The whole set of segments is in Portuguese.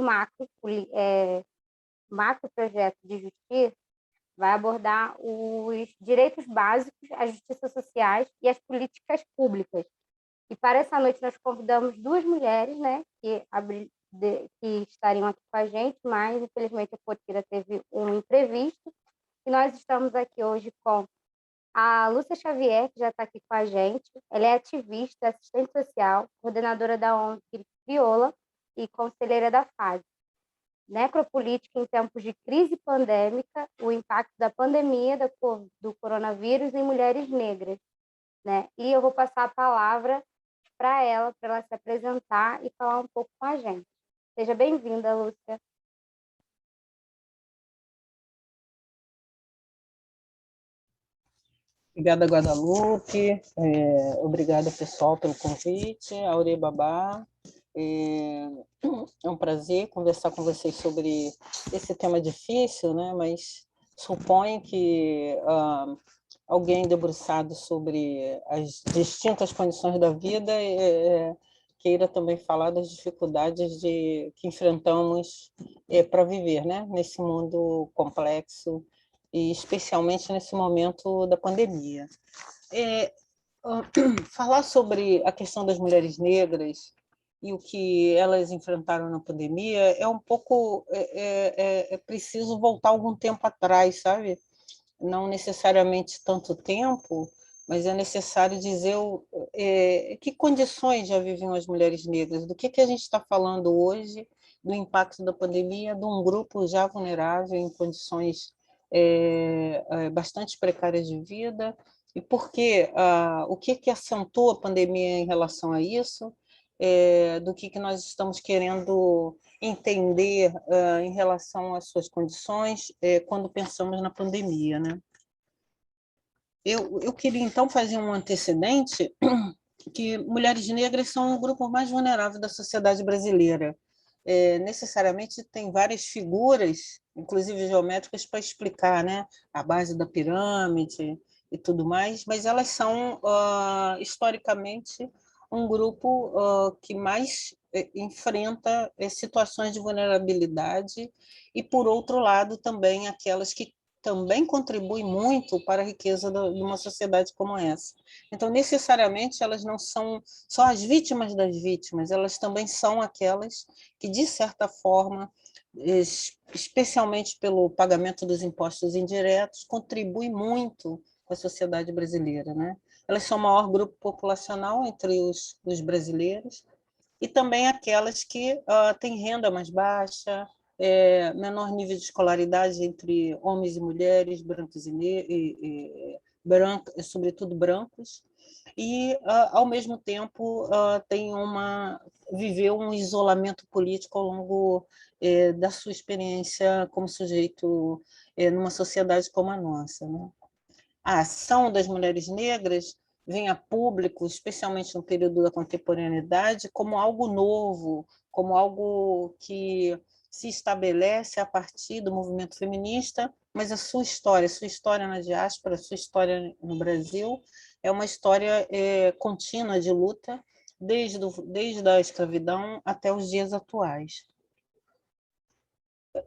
macro, macroprojeto de justiça vai abordar os direitos básicos, as justiças sociais e as políticas públicas. E para essa noite nós convidamos duas mulheres, né, que estariam aqui com a gente, mas infelizmente a Potira teve um imprevisto. E nós estamos aqui hoje com a Lúcia Xavier, que já está aqui com a gente. Ela é ativista, assistente social, coordenadora da ONG Crioula e conselheira da FASE. Necropolítica em tempos de crise pandêmica, o impacto da pandemia do coronavírus em mulheres negras, né? E eu vou passar a palavra para ela se apresentar e falar um pouco com a gente. Seja bem-vinda, Lúcia. Obrigada, Guadalupe. Obrigada, pessoal, pelo convite. Aure Babá. É um prazer conversar com vocês sobre esse tema difícil, né? Mas suponho que alguém debruçado sobre as distintas condições da vida queira também falar das dificuldades que enfrentamos para viver, né? Nesse mundo complexo e especialmente nesse momento da pandemia. Falar sobre a questão das mulheres negras e o que elas enfrentaram na pandemia é um pouco preciso voltar algum tempo atrás, sabe? Não necessariamente tanto tempo, mas é necessário dizer que condições já viviam as mulheres negras, do que a gente está falando hoje, do impacto da pandemia, de um grupo já vulnerável em condições bastante precárias de vida, e por quê? O que acentuou a pandemia em relação a isso, do que nós estamos querendo entender em relação às suas condições quando pensamos na pandemia, né? Eu queria, então, fazer um antecedente que mulheres negras são o grupo mais vulnerável da sociedade brasileira. Necessariamente tem várias figuras, inclusive geométricas, para explicar, né, a base da pirâmide e tudo mais, mas elas são, historicamente, um grupo que mais enfrenta situações de vulnerabilidade e, por outro lado, também aquelas que também contribuem muito para a riqueza de uma sociedade como essa. Então, necessariamente, elas não são só as vítimas das vítimas, elas também são aquelas que, de certa forma, especialmente pelo pagamento dos impostos indiretos, contribuem muito com a sociedade brasileira, né? Elas são o maior grupo populacional entre os brasileiros e também aquelas que têm renda mais baixa, menor nível de escolaridade entre homens e mulheres, brancos sobretudo brancos, e, ao mesmo tempo, viveu um isolamento político ao longo da sua experiência como sujeito numa sociedade como a nossa, né? A ação das mulheres negras vem a público, especialmente no período da contemporaneidade, como algo novo, como algo que se estabelece a partir do movimento feminista, mas a sua história na diáspora, a sua história no Brasil, é uma história contínua de luta, desde a escravidão até os dias atuais.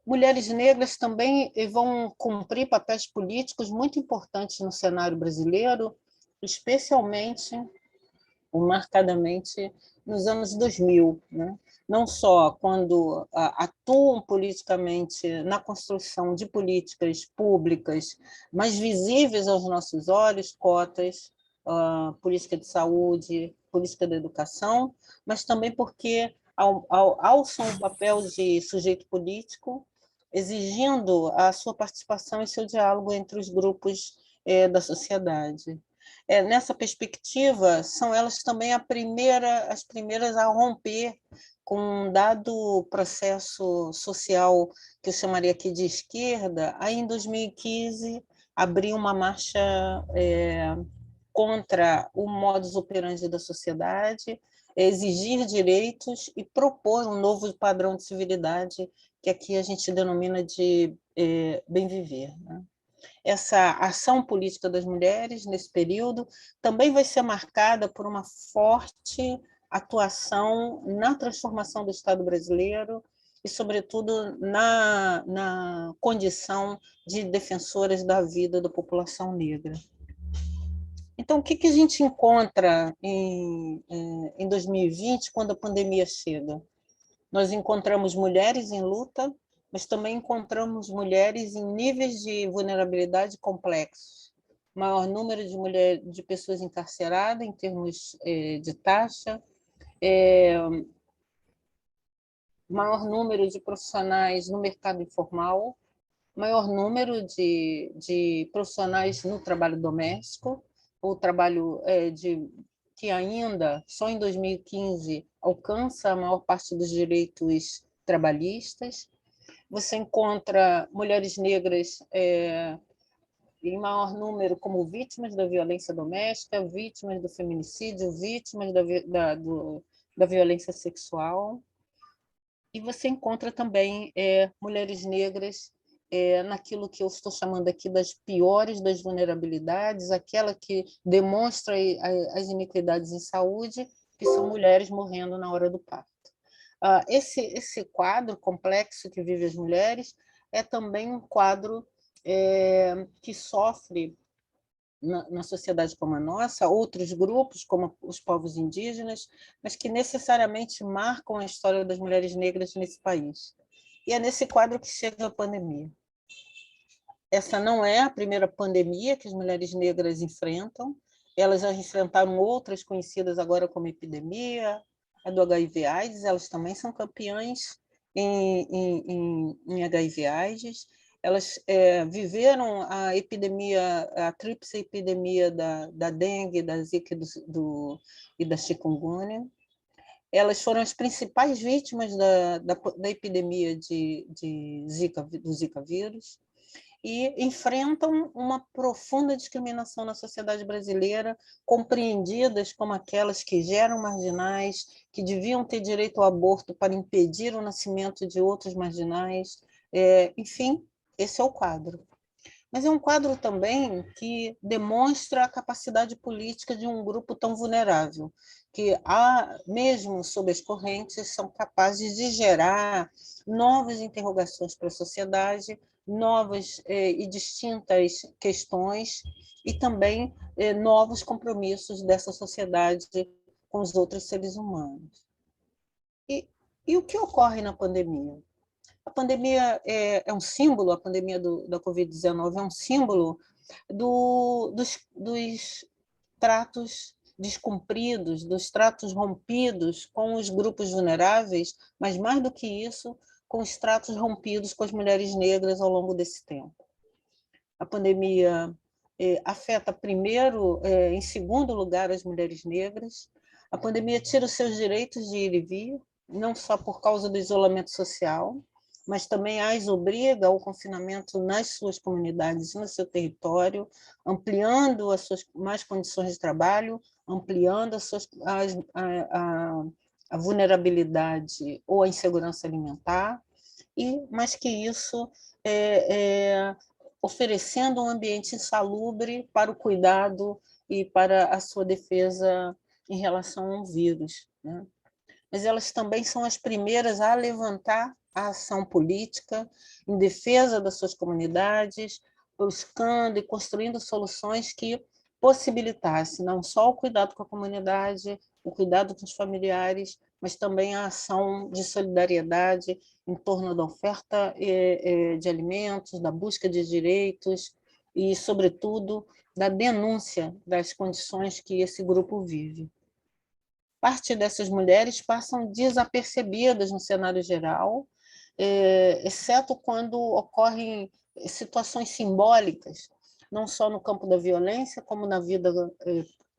Mulheres negras também vão cumprir papéis políticos muito importantes no cenário brasileiro, especialmente, ou marcadamente, nos anos 2000, né? Não só quando atuam politicamente na construção de políticas públicas mais visíveis aos nossos olhos, cotas, política de saúde, política da educação, mas também porque alçam o papel de sujeito político, exigindo a sua participação e seu diálogo entre os grupos da sociedade. Nessa perspectiva, são elas também as primeiras a romper com um dado processo social que eu chamaria aqui de esquerda, aí em 2015 abriu uma marcha contra o modus operandi da sociedade, exigir direitos e propor um novo padrão de civilidade, que aqui a gente denomina de bem viver, né? Essa ação política das mulheres, nesse período, também vai ser marcada por uma forte atuação na transformação do Estado brasileiro e, sobretudo, na condição de defensoras da vida da população negra. Então, o que a gente encontra em 2020, quando a pandemia chega? Nós encontramos mulheres em luta, mas também encontramos mulheres em níveis de vulnerabilidade complexos. Maior número de pessoas encarceradas em termos de taxa, maior número de profissionais no mercado informal, maior número de profissionais no trabalho doméstico, o trabalho que ainda, só em 2015, alcança a maior parte dos direitos trabalhistas. Você encontra mulheres negras em maior número como vítimas da violência doméstica, vítimas do feminicídio, vítimas da violência sexual. E você encontra também mulheres negras naquilo que eu estou chamando aqui das piores das vulnerabilidades, aquela que demonstra as iniquidades em saúde, que são mulheres morrendo na hora do parto. Esse quadro complexo que vive as mulheres é também um quadro que sofre na sociedade como a nossa, outros grupos, como os povos indígenas, mas que necessariamente marcam a história das mulheres negras nesse país. E é nesse quadro que chega a pandemia. Essa não é a primeira pandemia que as mulheres negras enfrentam, elas já enfrentaram outras conhecidas agora como epidemia, a do HIV/AIDS, elas também são campeãs em HIV/AIDS, elas viveram a epidemia, a tríplice epidemia da dengue, da zika e da chikungunya. Elas foram as principais vítimas da epidemia do Zika vírus e enfrentam uma profunda discriminação na sociedade brasileira, compreendidas como aquelas que geram marginais, que deviam ter direito ao aborto para impedir o nascimento de outros marginais. Enfim, esse é o quadro. Mas é um quadro também que demonstra a capacidade política de um grupo tão vulnerável, que, mesmo sob as correntes, são capazes de gerar novas interrogações para a sociedade, novas e distintas questões, e também novos compromissos dessa sociedade com os outros seres humanos. E o que ocorre na pandemia? A pandemia é um símbolo, a pandemia da Covid-19 é um símbolo dos tratos descumpridos, dos tratos rompidos com os grupos vulneráveis, mas, mais do que isso, com os tratos rompidos com as mulheres negras ao longo desse tempo. A pandemia afeta primeiro, em segundo lugar, as mulheres negras. A pandemia tira os seus direitos de ir e vir, não só por causa do isolamento social, mas também as obriga ao confinamento nas suas comunidades, no seu território, ampliando as suas mais condições de trabalho, ampliando a vulnerabilidade ou a insegurança alimentar, e, mais que isso, oferecendo um ambiente insalubre para o cuidado e para a sua defesa em relação ao vírus, né? Mas elas também são as primeiras a levantar a ação política em defesa das suas comunidades, buscando e construindo soluções que possibilitassem não só o cuidado com a comunidade, o cuidado com os familiares, mas também a ação de solidariedade em torno da oferta de alimentos, da busca de direitos e, sobretudo, da denúncia das condições que esse grupo vive. Parte dessas mulheres passam desapercebidas no cenário geral, exceto quando ocorrem situações simbólicas, não só no campo da violência, como na vida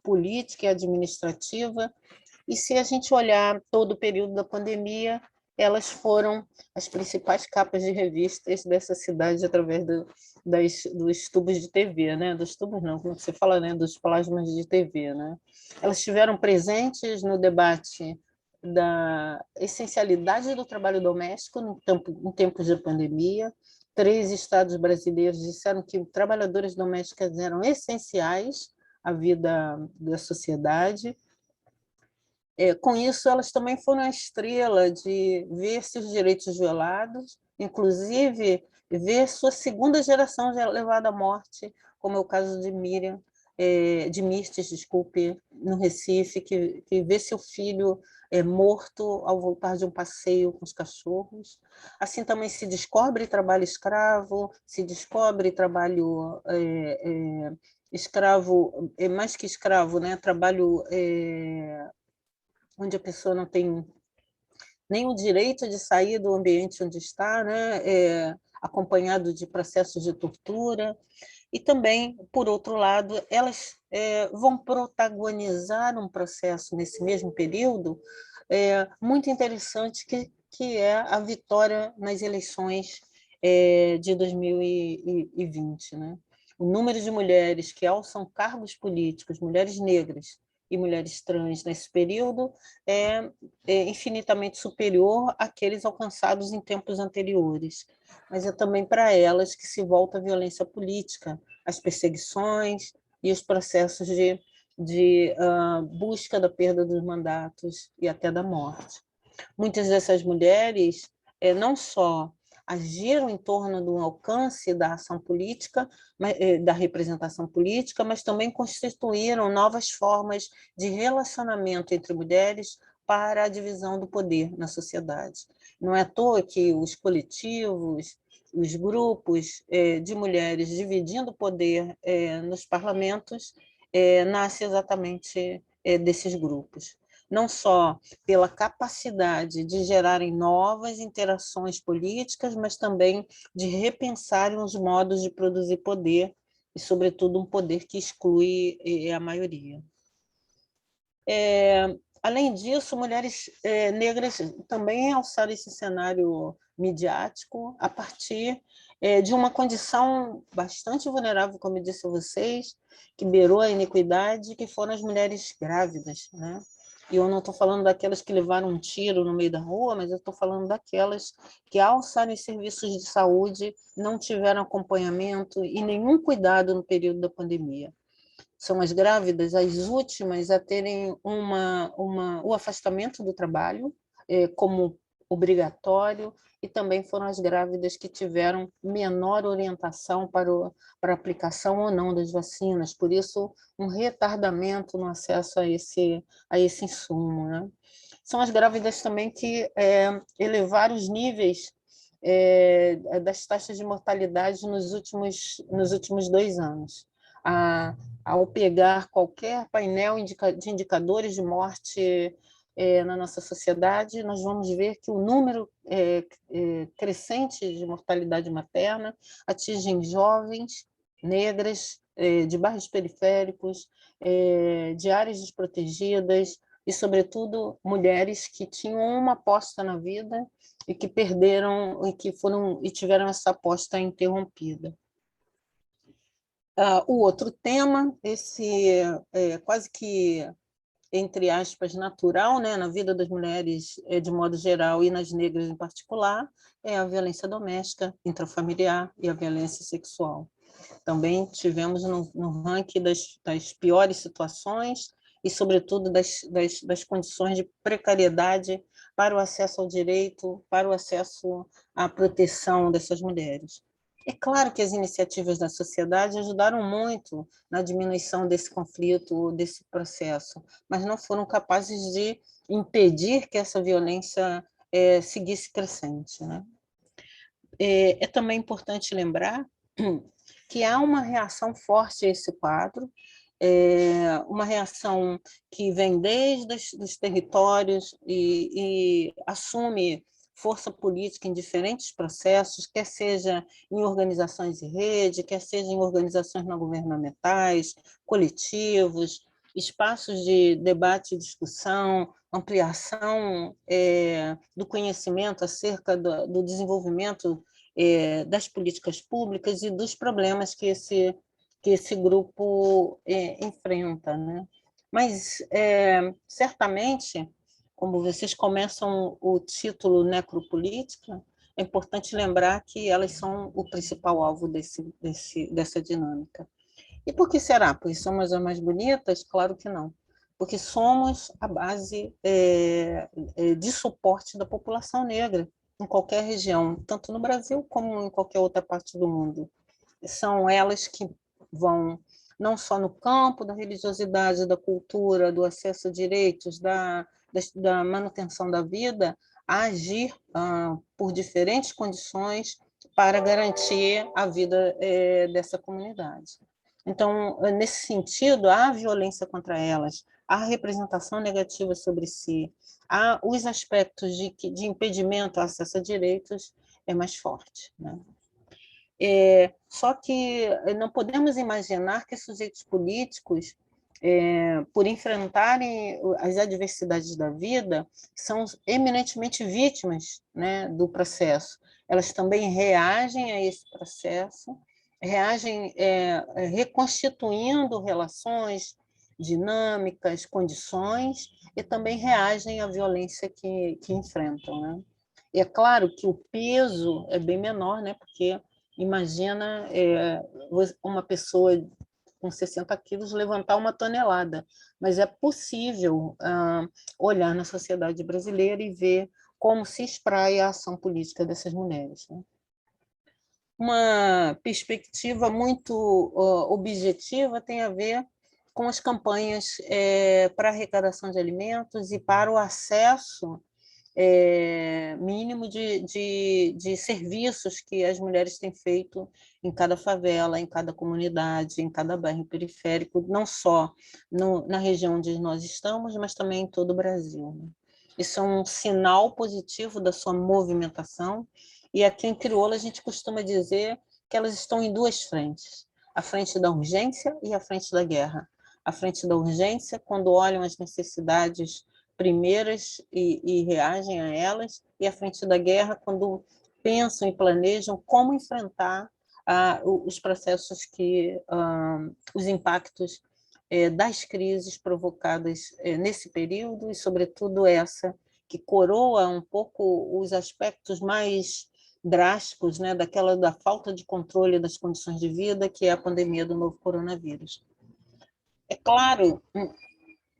política e administrativa. E se a gente olhar todo o período da pandemia, elas foram as principais capas de revistas dessa cidade através dos tubos de TV, né? Dos tubos não, como você fala, né? Dos plasmas de TV, né? Elas estiveram presentes no debate da essencialidade do trabalho doméstico em tempos de pandemia. 3 estados brasileiros disseram que trabalhadoras domésticas eram essenciais à vida da sociedade. Com isso, elas também foram a estrela de ver seus direitos violados, inclusive ver sua segunda geração já levada à morte, como é o caso de Miriam, de Mirtes, desculpe, no Recife, que vê seu filho morto ao voltar de um passeio com os cachorros. Assim também se descobre trabalho escravo, se descobre trabalho escravo, mais que escravo, né? Trabalho onde a pessoa não tem nem o direito de sair do ambiente onde está, né? Acompanhado de processos de tortura. E também, por outro lado, elas vão protagonizar um processo nesse mesmo período muito interessante, que é a vitória nas eleições de 2020. Né? O número de mulheres que alçam cargos políticos, mulheres negras e mulheres trans nesse período, é infinitamente superior àqueles alcançados em tempos anteriores. Mas é também para elas que se volta a violência política, as perseguições e os processos de busca da perda dos mandatos e até da morte. Muitas dessas mulheres não só agiram em torno do alcance da ação política, da representação política, mas também constituíram novas formas de relacionamento entre mulheres para a divisão do poder na sociedade. Não é à toa que os coletivos, os grupos de mulheres dividindo o poder nos parlamentos nasce exatamente desses grupos. Não só pela capacidade de gerarem novas interações políticas, mas também de repensarem os modos de produzir poder, e, sobretudo, um poder que exclui a maioria. Além disso, mulheres negras também alçaram esse cenário midiático a partir de uma condição bastante vulnerável, como eu disse a vocês, que beirou a iniquidade, que foram as mulheres grávidas, né? E eu não estou falando daquelas que levaram um tiro no meio da rua, mas eu estou falando daquelas que, ao estarem em serviços de saúde, não tiveram acompanhamento e nenhum cuidado no período da pandemia. São as grávidas as últimas a terem o afastamento do trabalho como obrigatório, e também foram as grávidas que tiveram menor orientação para a aplicação ou não das vacinas, por isso um retardamento no acesso a esse insumo. Né? São as grávidas também que elevaram os níveis das taxas de mortalidade nos últimos 2 anos. Ao pegar qualquer painel de indicadores de morte na nossa sociedade, nós vamos ver que o número crescente de mortalidade materna atinge jovens, negras, de bairros periféricos, de áreas desprotegidas e, sobretudo, mulheres que tinham uma aposta na vida e que perderam e tiveram essa aposta interrompida. O outro tema, esse quase que, entre aspas, natural, né, na vida das mulheres de modo geral e nas negras em particular, é a violência doméstica, intrafamiliar e a violência sexual. Também tivemos no ranking das piores situações e, sobretudo, das condições de precariedade para o acesso ao direito, para o acesso à proteção dessas mulheres. É claro que as iniciativas da sociedade ajudaram muito na diminuição desse conflito, desse processo, mas não foram capazes de impedir que essa violência seguisse crescente. Né? É também importante lembrar que há uma reação forte a esse quadro, uma reação que vem desde os territórios e assume força política em diferentes processos, quer seja em organizações de rede, quer seja em organizações não governamentais, coletivos, espaços de debate e discussão, ampliação do conhecimento acerca do desenvolvimento das políticas públicas e dos problemas que esse grupo enfrenta. Né? Mas, certamente, como vocês começam o título Necropolítica, é importante lembrar que elas são o principal alvo dessa dinâmica. E por que será? Porque somos as mais bonitas? Claro que não. porque somos a base de suporte da população negra em qualquer região, tanto no Brasil como em qualquer outra parte do mundo. São elas que vão, não só no campo da religiosidade, da cultura, do acesso a direitos, da manutenção da vida, a agir por diferentes condições para garantir a vida dessa comunidade. Então, nesse sentido, a violência contra elas, a representação negativa sobre si, os aspectos de impedimento ao acesso a direitos é mais forte, né? Só que não podemos imaginar que sujeitos políticos, por enfrentarem as adversidades da vida, são eminentemente vítimas, né, do processo. Elas também reagem a esse processo, reagem reconstituindo relações, dinâmicas, condições, e também reagem à violência que enfrentam, né? E é claro que o peso é bem menor, né, porque imagina uma pessoa com 60 quilos levantar 1 tonelada, mas é possível olhar na sociedade brasileira e ver como se espraia a ação política dessas mulheres, né? Uma perspectiva muito objetiva tem a ver com as campanhas para arrecadação de alimentos e para o acesso mínimo de serviços que as mulheres têm feito em cada favela, em cada comunidade, em cada bairro periférico, não só na região onde nós estamos, mas também em todo o Brasil, né? Isso é um sinal positivo da sua movimentação, e aqui em Crioula a gente costuma dizer que elas estão em duas frentes, a frente da urgência e a frente da guerra. A frente da urgência, quando olham as necessidades primeiras e reagem a elas, e à frente da guerra, quando pensam e planejam como enfrentar os processos os impactos das crises provocadas nesse período, e, sobretudo, essa que coroa um pouco os aspectos mais drásticos, né, da falta de controle das condições de vida, que é a pandemia do novo coronavírus. É claro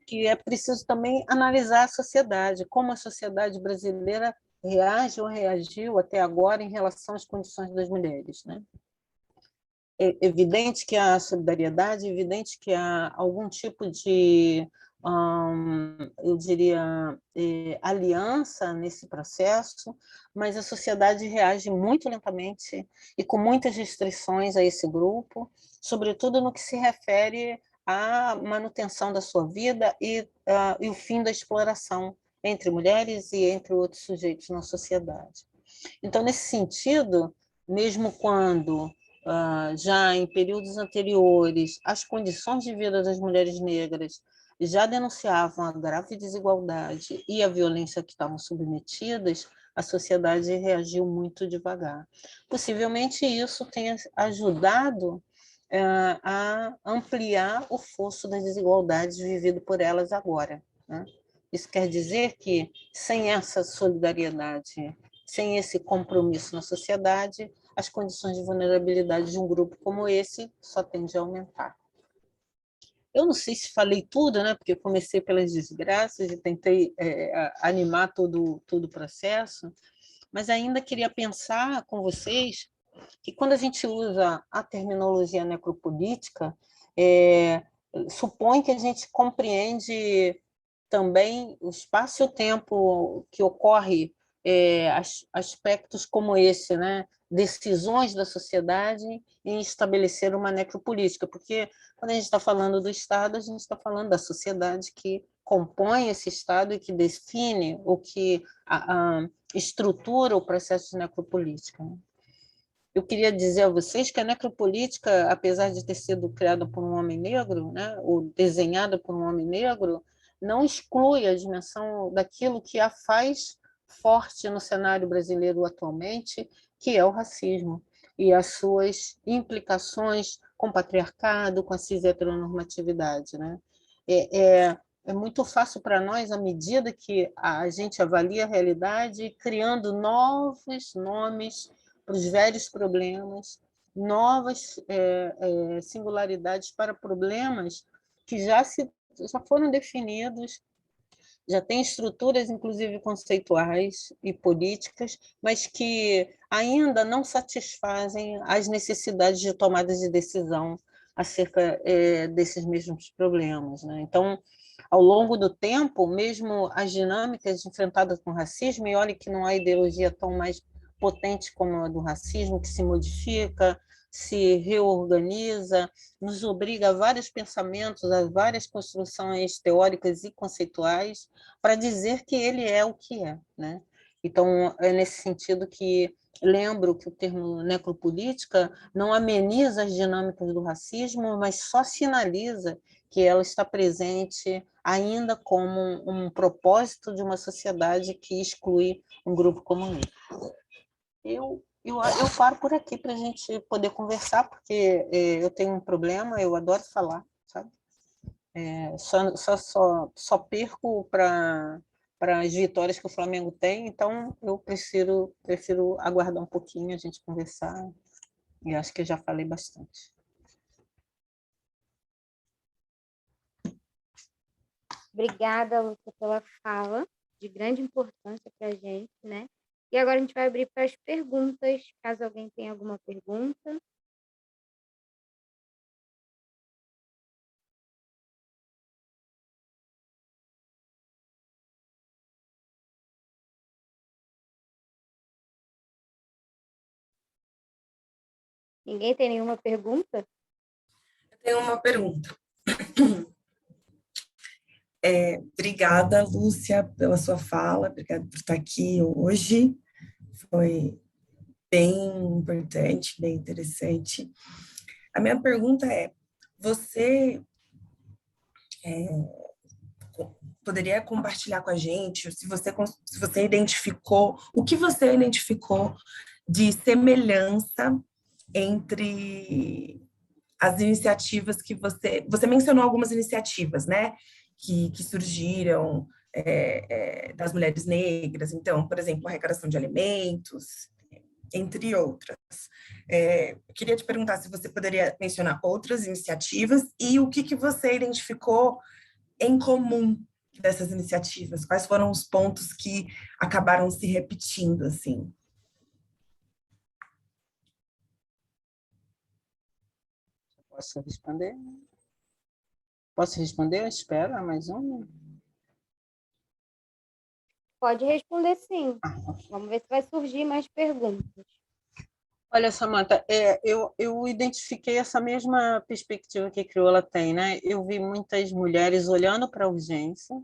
que é preciso também analisar a sociedade, como a sociedade brasileira reage ou reagiu até agora em relação às condições das mulheres, né? É evidente que há solidariedade, é evidente que há algum tipo de, eu diria, aliança nesse processo, mas a sociedade reage muito lentamente e com muitas restrições a esse grupo, sobretudo no que se refere à manutenção da sua vida e o fim da exploração entre mulheres e entre outros sujeitos na sociedade. Então, nesse sentido, mesmo quando já em períodos anteriores, as condições de vida das mulheres negras já denunciavam a grave desigualdade e a violência que estavam submetidas, a sociedade reagiu muito devagar. Possivelmente isso tenha ajudado a ampliar o fosso das desigualdades vivido por elas agora, né? Isso quer dizer que, sem essa solidariedade, sem esse compromisso na sociedade, as condições de vulnerabilidade de um grupo como esse só tendem a aumentar. Eu não sei se falei tudo, né? Porque eu comecei pelas desgraças e tentei animar todo o processo, mas ainda queria pensar com vocês que, quando a gente usa a terminologia necropolítica, supõe que a gente compreende também o espaço e o tempo que ocorre aspectos como esse, né? Decisões da sociedade em estabelecer uma necropolítica, porque quando a gente está falando do Estado, a gente está falando da sociedade que compõe esse Estado e que define o que estrutura o processo de necropolítica, né? Eu queria dizer a vocês que a necropolítica, apesar de ter sido criada por um homem negro, né, ou desenhada por um homem negro, não exclui a dimensão daquilo que a faz forte no cenário brasileiro atualmente, que é o racismo, e as suas implicações com o patriarcado, com a cis-heteronormatividade, né? É muito fácil para nós, à medida que a gente avalia a realidade, criando novos nomes para os velhos problemas, novas singularidades para problemas que já se já foram definidos, já tem estruturas, inclusive conceituais e políticas, mas que ainda não satisfazem as necessidades de tomada de decisão acerca desses mesmos problemas, né? Então, ao longo do tempo, mesmo as dinâmicas enfrentadas com o racismo, e olha que não há ideologia tão mais potente como a do racismo, que se modifica, se reorganiza, nos obriga a vários pensamentos, a várias construções teóricas e conceituais para dizer que ele é o que é, né? Então, é nesse sentido que lembro que o termo necropolítica não ameniza as dinâmicas do racismo, mas só sinaliza que ela está presente ainda como um propósito de uma sociedade que exclui um grupo como ele. Eu paro por aqui para a gente poder conversar, porque eu tenho um problema, eu adoro falar, sabe? Só perco para as vitórias que o Flamengo tem, então eu prefiro aguardar um pouquinho, a gente conversar, e acho que eu já falei bastante. Obrigada, Lúcia, pela fala, de grande importância para a gente, né? E agora a gente vai abrir para as perguntas, caso alguém tenha alguma pergunta. Ninguém tem nenhuma pergunta? Eu tenho uma pergunta. Obrigada, Lúcia, pela sua fala, obrigada por estar aqui hoje. Foi bem importante, bem interessante. A minha pergunta é: você poderia compartilhar com a gente se você identificou, o que você identificou de semelhança entre as iniciativas que você mencionou algumas iniciativas, né, que surgiram das mulheres negras, então, por exemplo, arrecadação de alimentos, entre outras. Eu queria te perguntar se você poderia mencionar outras iniciativas e o que você identificou em comum dessas iniciativas, quais foram os pontos que acabaram se repetindo, assim. Posso responder? Posso responder? Espera mais um. Pode responder, sim. Vamos ver se vai surgir mais perguntas. Olha, Samantha, eu identifiquei essa mesma perspectiva que a Crioula tem, né? Eu vi muitas mulheres olhando para a urgência,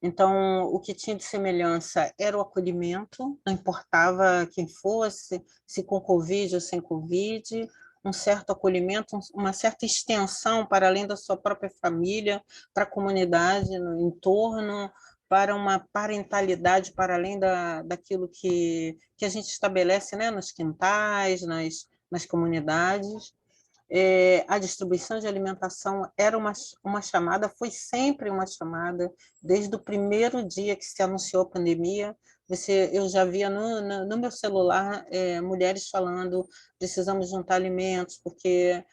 então o que tinha de semelhança era o acolhimento, não importava quem fosse, se com Covid ou sem Covid, um certo acolhimento, uma certa extensão para além da sua própria família, para a comunidade no entorno, para uma parentalidade para além daquilo que a gente estabelece, né, nos quintais, nas comunidades. A distribuição de alimentação era uma chamada, foi sempre uma chamada, desde o primeiro dia que se anunciou a pandemia. Eu já via no meu celular mulheres falando: precisamos juntar alimentos, porque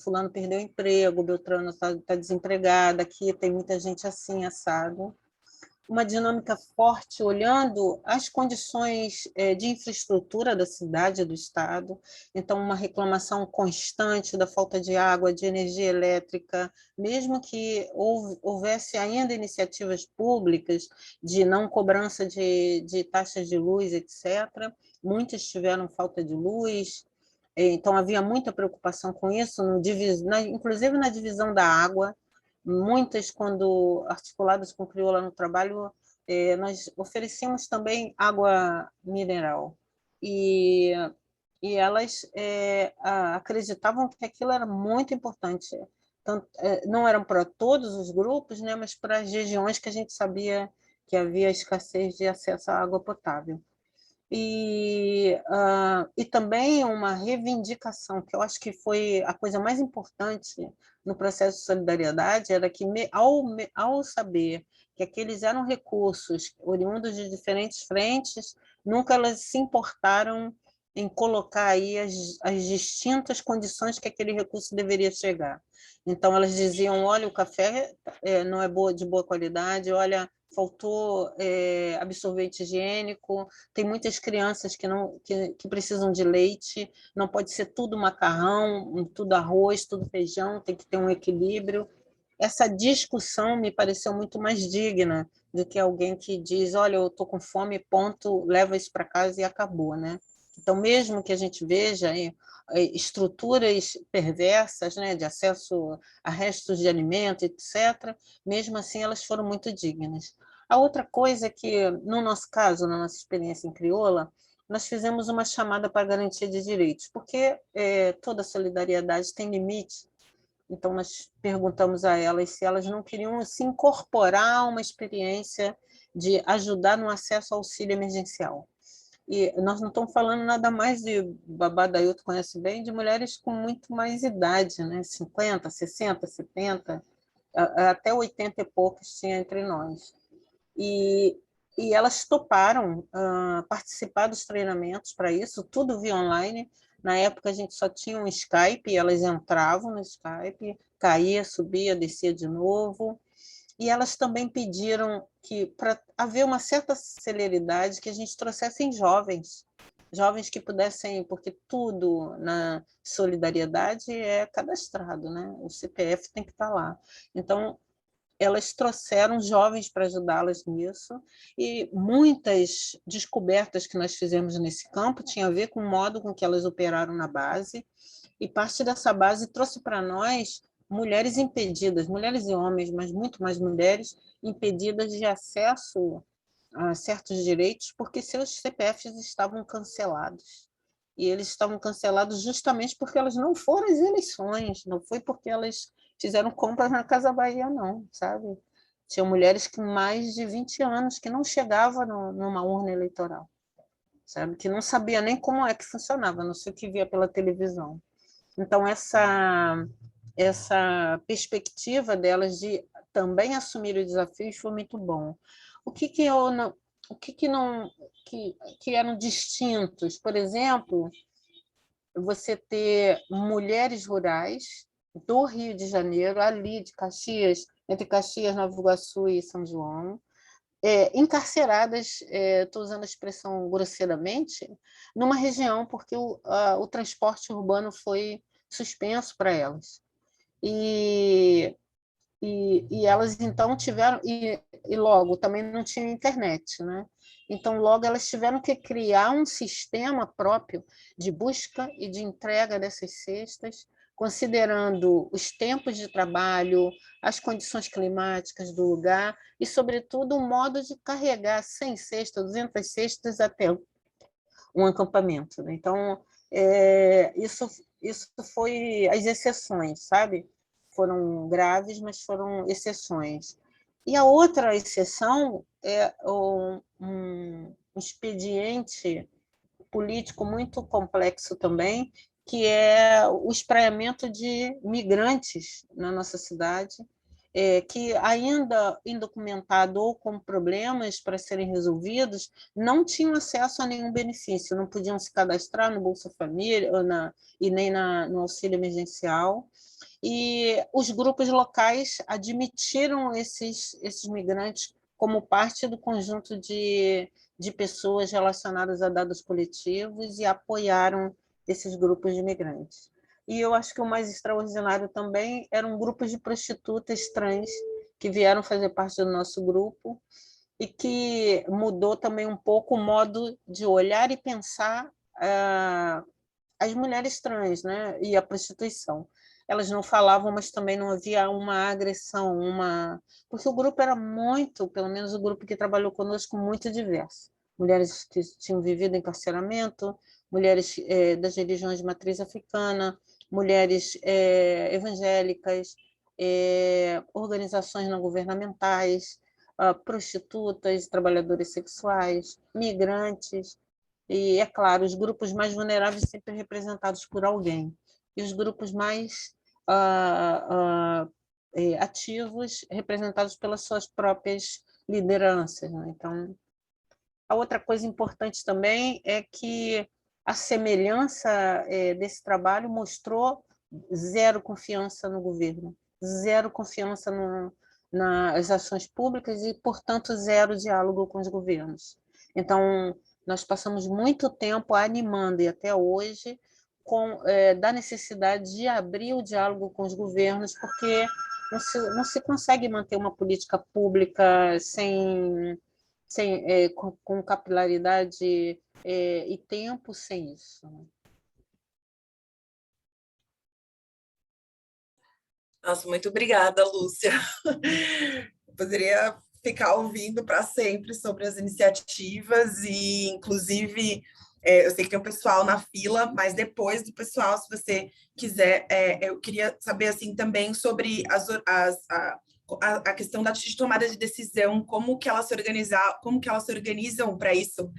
fulano perdeu o emprego, Beltrano está desempregada, aqui tem muita gente assim, assado. Uma dinâmica forte, olhando as condições de infraestrutura da cidade, do estado, então uma reclamação constante da falta de água, de energia elétrica, mesmo que houvesse ainda iniciativas públicas de não cobrança de taxas de luz, etc., muitas tiveram falta de luz, então havia muita preocupação com isso, inclusive na divisão da água. Muitas, quando articuladas com Crioula no trabalho, nós oferecíamos também água mineral. E elas acreditavam que aquilo era muito importante. Então, não eram para todos os grupos, né, mas para as regiões que a gente sabia que havia escassez de acesso à água potável. E também uma reivindicação, que eu acho que foi a coisa mais importante no processo de solidariedade, era que, ao saber que aqueles eram recursos oriundos de diferentes frentes, nunca elas se importaram em colocar aí as distintas condições que aquele recurso deveria chegar. Então, elas diziam, olha, o café não é de boa qualidade, olha, faltou absorvente higiênico, tem muitas crianças que precisam de leite, não pode ser tudo macarrão, tudo arroz, tudo feijão, tem que ter um equilíbrio. Essa discussão me pareceu muito mais digna do que alguém que diz, olha, eu estou com fome, ponto, leva isso para casa e acabou, né? Então, mesmo que a gente veja estruturas perversas, né, de acesso a restos de alimento, etc., mesmo assim elas foram muito dignas. A outra coisa é que, no nosso caso, na nossa experiência em Crioula, nós fizemos uma chamada para garantia de direitos, porque toda solidariedade tem limite. Então, nós perguntamos a elas se elas não queriam se incorporar a uma experiência de ajudar no acesso ao auxílio emergencial. E nós não estamos falando nada mais de, Babá Dailton conhece bem, de mulheres com muito mais idade, né? 50, 60, 70, até 80 e poucos tinha entre nós. E elas toparam participar dos treinamentos para isso, tudo via online. Na época, a gente só tinha um Skype, e elas entravam no Skype, caía, subia, descia de novo. E elas também pediram que, para haver uma certa celeridade, que a gente trouxesse jovens, jovens que pudessem, porque tudo na solidariedade é cadastrado, né? O CPF tem que estar lá. Então, elas trouxeram jovens para ajudá-las nisso, e muitas descobertas que nós fizemos nesse campo tinham a ver com o modo com que elas operaram na base, e parte dessa base trouxe para nós mulheres impedidas, mulheres e homens, mas muito mais mulheres, impedidas de acesso a certos direitos, porque seus CPFs estavam cancelados. E eles estavam cancelados justamente porque elas não foram às eleições, não foi porque elas fizeram compras na Casa Bahia, não, sabe? Tinha mulheres com mais de 20 anos que não chegavam numa urna eleitoral, sabe? Que não sabia nem como é que funcionava, não sei o que via pela televisão. Então, essa perspectiva delas de também assumir os desafios foi muito bom. O que que eu não, o que não que eram distintos, por exemplo, você ter mulheres rurais do Rio de Janeiro, ali de Caxias, entre Caxias, Nova Iguaçu e São João, encarceradas, estou usando a expressão grosseiramente, numa região porque o transporte urbano foi suspenso para elas. E elas, então, tiveram... E logo, também não tinha internet, né? Então, logo, elas tiveram que criar um sistema próprio de busca e de entrega dessas cestas, considerando os tempos de trabalho, as condições climáticas do lugar e, sobretudo, o modo de carregar 100 cestas, 200 cestas até um acampamento, né? Então, isso foi as exceções, sabe? Foram graves, mas foram exceções. E a outra exceção é um expediente político muito complexo também, que é o espraiamento de migrantes na nossa cidade, que ainda indocumentado ou com problemas para serem resolvidos, não tinham acesso a nenhum benefício, não podiam se cadastrar no Bolsa Família e nem no auxílio emergencial. E os grupos locais admitiram esses migrantes como parte do conjunto de pessoas relacionadas a dados coletivos e apoiaram esses grupos de imigrantes. E eu acho que o mais extraordinário também eram grupos de prostitutas trans que vieram fazer parte do nosso grupo e que mudou também um pouco o modo de olhar e pensar as mulheres trans, né? E a prostituição. Elas não falavam, mas também não havia uma agressão, porque o grupo era muito, pelo menos o grupo que trabalhou conosco, muito diverso. Mulheres que tinham vivido encarceramento, mulheres das religiões de matriz africana, mulheres evangélicas, organizações não governamentais, prostitutas, trabalhadoras sexuais, migrantes, e, é claro, os grupos mais vulneráveis sempre representados por alguém, e os grupos mais ativos representados pelas suas próprias lideranças, né? Então, a outra coisa importante também é que a semelhança desse trabalho mostrou zero confiança no governo, zero confiança nas ações públicas e, portanto, zero diálogo com os governos. Então, nós passamos muito tempo animando, e até hoje, da necessidade de abrir o diálogo com os governos, porque não se consegue manter uma política pública com capilaridade e tempo sem isso. Nossa, muito obrigada, Lúcia. Eu poderia ficar ouvindo para sempre sobre as iniciativas e, inclusive, eu sei que tem um pessoal na fila, mas depois do pessoal, se você quiser, eu queria saber assim também sobre a questão de tomada de decisão, como que elas se organizam para isso?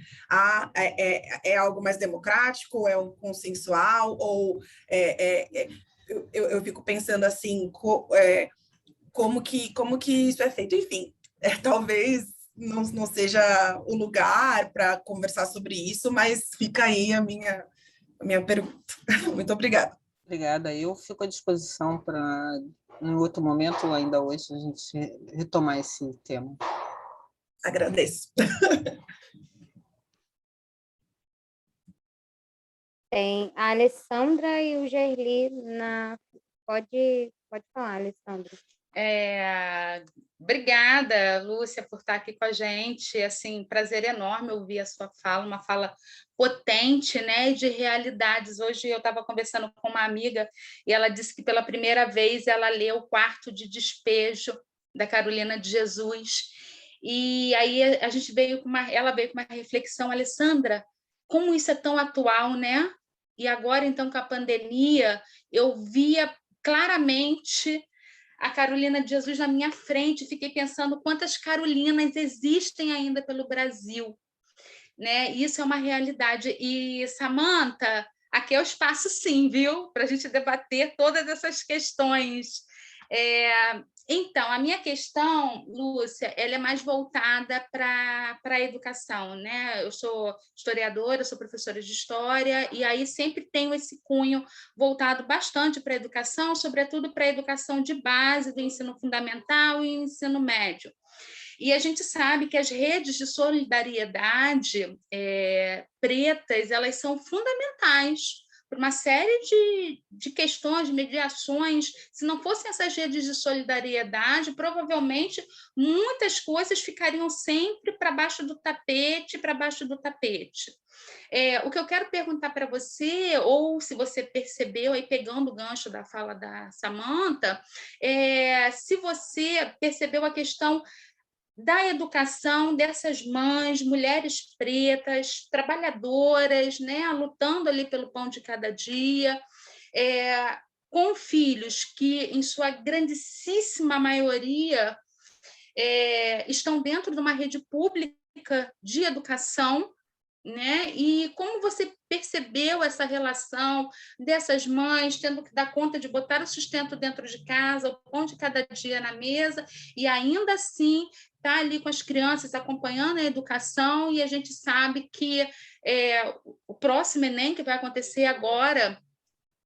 É algo mais democrático, é um consensual, ou eu fico pensando assim, como que isso é feito? Enfim, talvez não seja o lugar para conversar sobre isso, mas fica aí a minha pergunta. Muito obrigada. Obrigada. Eu fico à disposição para, em outro momento, ou ainda hoje, a gente retomar esse tema. Agradeço. Tem a Alessandra e o Gerli na... Pode falar, Alessandra. Obrigada, Lúcia, por estar aqui com a gente. Assim, prazer enorme ouvir a sua fala, uma fala potente, né, de realidades. Hoje eu estava conversando com uma amiga e ela disse que pela primeira vez ela leu O Quarto de Despejo, da Carolina de Jesus. E aí ela veio com uma reflexão, Alessandra, como isso é tão atual, né? E agora, então, com a pandemia, eu via claramente a Carolina de Jesus na minha frente, fiquei pensando quantas Carolinas existem ainda pelo Brasil, né? Isso é uma realidade. E, Samantha, aqui é o espaço sim, viu? Para a gente debater todas essas questões. Então, a minha questão, Lúcia, ela é mais voltada para a educação, né? Eu sou historiadora, sou professora de história, e aí sempre tenho esse cunho voltado bastante para a educação, sobretudo para a educação de base, do ensino fundamental e ensino médio. E a gente sabe que as redes de solidariedade pretas, elas são fundamentais para uma série de questões, de mediações. Se não fossem essas redes de solidariedade, provavelmente muitas coisas ficariam sempre para baixo do tapete. O que eu quero perguntar para você, ou se você percebeu, aí pegando o gancho da fala da Samantha, se você percebeu a questão da educação dessas mães, mulheres pretas, trabalhadoras, né, lutando ali pelo pão de cada dia, com filhos que, em sua grandíssima maioria, estão dentro de uma rede pública de educação, né? E como você percebeu essa relação dessas mães tendo que dar conta de botar o sustento dentro de casa, o pão de cada dia na mesa, e ainda assim tá ali com as crianças acompanhando a educação, e a gente sabe que o próximo Enem, que vai acontecer agora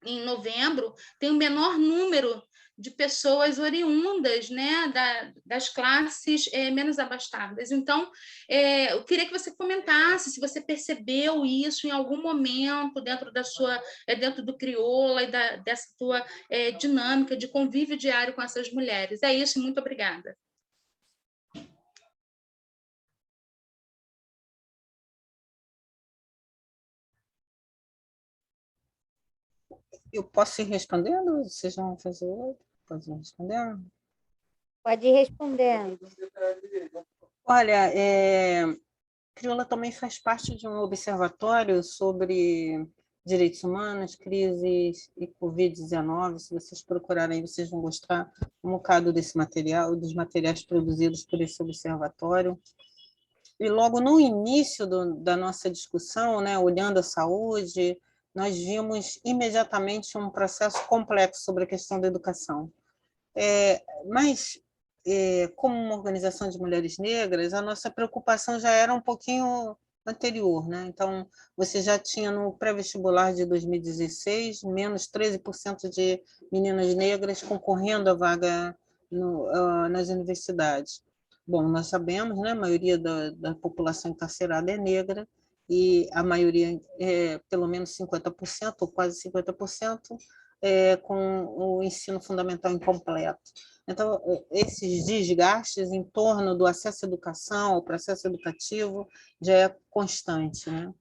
em novembro, tem o menor número de pessoas oriundas, né, das classes menos abastadas. Então, eu queria que você comentasse se você percebeu isso em algum momento dentro dentro do Crioula e dessa tua dinâmica de convívio diário com essas mulheres. É isso, muito obrigada. Eu posso ir respondendo? Vocês vão fazer outro? Pode ir respondendo? Pode ir respondendo. Olha, Crioula também faz parte de um observatório sobre direitos humanos, crises e Covid-19. Se vocês procurarem, vocês vão gostar um bocado desse material, dos materiais produzidos por esse observatório. E logo no início da nossa discussão, né, olhando a saúde, nós vimos imediatamente um processo complexo sobre a questão da educação. Mas, como uma organização de mulheres negras, a nossa preocupação já era um pouquinho anterior, né? Então, você já tinha no pré-vestibular de 2016 menos 13% de meninas negras concorrendo à vaga nas universidades. Bom, nós sabemos, né, a maioria da população encarcerada é negra, e a maioria, pelo menos 50%, ou quase 50%, com o ensino fundamental incompleto. Então, esses desgastes em torno do acesso à educação, ao processo educativo, já é constante, né?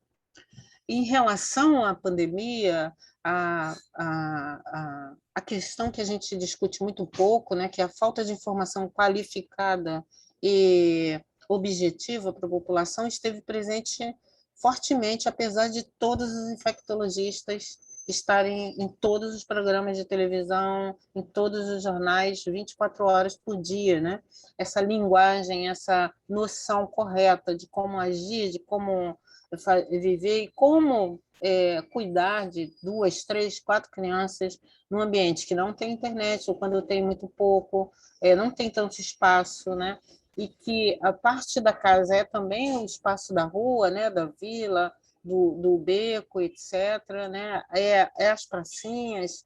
Em relação à pandemia, a questão que a gente discute muito pouco, né, que é a falta de informação qualificada e objetiva para a população, esteve presente fortemente, apesar de todos os infectologistas estarem em todos os programas de televisão, em todos os jornais, 24 horas por dia, né? Essa linguagem, essa noção correta de como agir, de como viver e como cuidar de 2, 3, 4 crianças num ambiente que não tem internet, ou quando tem muito pouco, não tem tanto espaço, né? E que a parte da casa é também o espaço da rua, né? Da vila, do beco, etc., né? As pracinhas,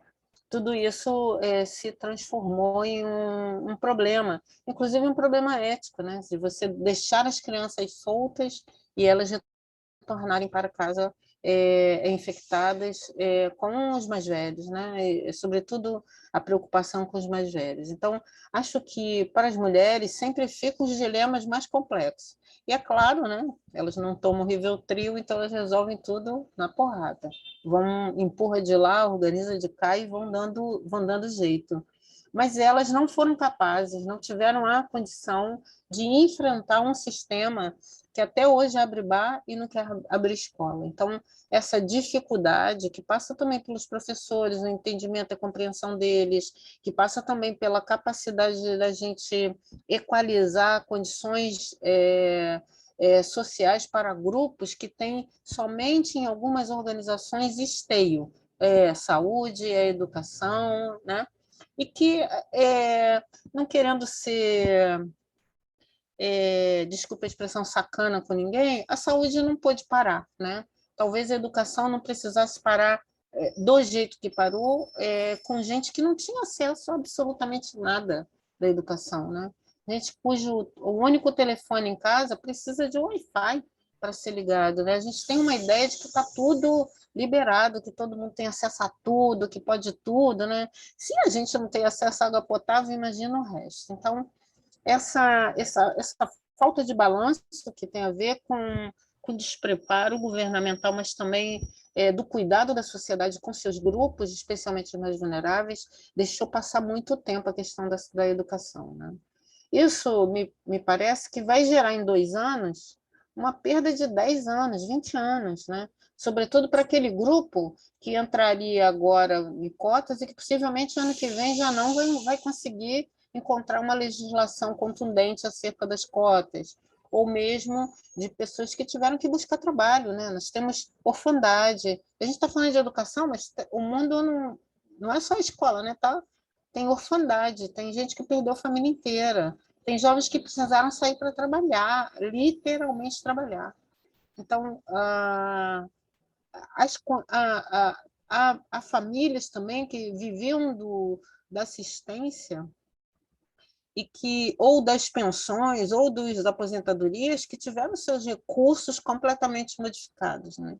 tudo isso se transformou em um problema, inclusive um problema ético, né? Se você deixar as crianças soltas e elas retornarem para casa infectadas com os mais velhos, né? E, sobretudo, a preocupação com os mais velhos. Então, acho que, para as mulheres, sempre ficam os dilemas mais complexos. E, é claro, né? Elas não tomam Rivotril, então elas resolvem tudo na porrada. Empurra de lá, organiza de cá e vão dando jeito. Mas elas não foram capazes, não tiveram a condição de enfrentar um sistema que até hoje abre bar e não quer abrir escola. Então, essa dificuldade, que passa também pelos professores, o entendimento e a compreensão deles, que passa também pela capacidade da gente equalizar condições sociais para grupos que têm somente em algumas organizações esteio, saúde, educação, né? E que, não querendo ser desculpa a expressão sacana com ninguém, a saúde não pôde parar, né? Talvez a educação não precisasse parar do jeito que parou, com gente que não tinha acesso a absolutamente nada da educação, né? Gente cujo o único telefone em casa precisa de Wi-Fi para ser ligado, né? A gente tem uma ideia de que está tudo liberado, que todo mundo tem acesso a tudo, que pode tudo, né? Se a gente não tem acesso à água potável, imagina o resto. Então, essa falta de balanço que tem a ver com o despreparo governamental, mas também do cuidado da sociedade com seus grupos, especialmente os mais vulneráveis, deixou passar muito tempo a questão da educação, né? Isso me parece que vai gerar em 2 anos uma perda de 10 anos, 20 anos, né? Sobretudo para aquele grupo que entraria agora em cotas e que possivelmente ano que vem já não vai conseguir encontrar uma legislação contundente acerca das cotas, ou mesmo de pessoas que tiveram que buscar trabalho, né? Nós temos orfandade. A gente está falando de educação, mas o mundo não é só escola, né? Tem orfandade, tem gente que perdeu a família inteira, tem jovens que precisaram sair para trabalhar, literalmente trabalhar. Então, há famílias também que viviam da assistência e que, ou das pensões, ou das aposentadorias, que tiveram seus recursos completamente modificados, né?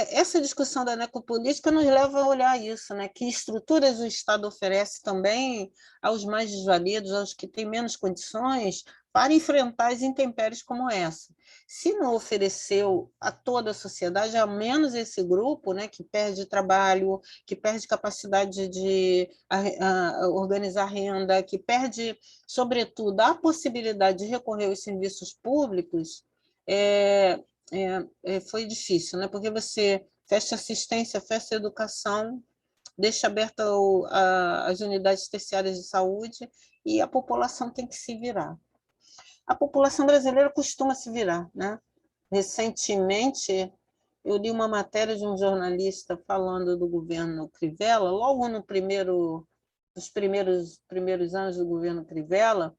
Essa discussão da necropolítica nos leva a olhar isso, né? Que estruturas o Estado oferece também aos mais desvalidos, aos que têm menos condições, para enfrentar as intempéries como essa. Se não ofereceu a toda a sociedade, ao menos esse grupo, né, que perde trabalho, que perde capacidade de organizar renda, que perde, sobretudo, a possibilidade de recorrer aos serviços públicos, foi difícil, né? Porque você fecha assistência, fecha educação, deixa aberta as unidades terciárias de saúde e a população tem que se virar. A população brasileira costuma se virar, né? Recentemente, eu li uma matéria de um jornalista falando do governo Crivella, logo nos primeiros anos do governo Crivella,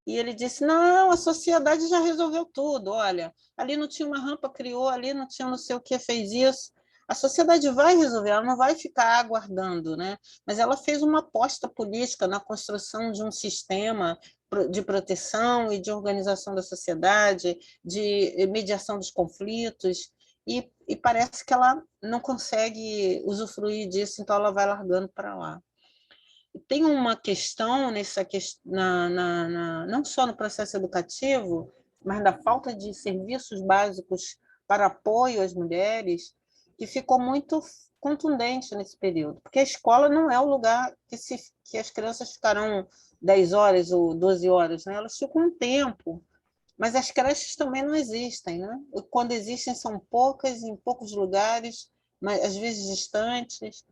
E ele disse, não, a sociedade já resolveu tudo, olha, ali não tinha uma rampa, criou, ali não tinha não sei o que, fez isso. A sociedade vai resolver, ela não vai ficar aguardando, né? Mas ela fez uma aposta política na construção de um sistema de proteção e de organização da sociedade, de mediação dos conflitos, e parece que ela não consegue usufruir disso, então ela vai largando para lá. Tem uma questão não só no processo educativo, mas da falta de serviços básicos para apoio às mulheres, que ficou muito contundente nesse período, porque a escola não é o lugar que as crianças ficarão 10 horas ou 12 horas, né? Elas ficam um tempo, mas as creches também não existem, né? Quando existem, são poucas, em poucos lugares, mas às vezes distantes.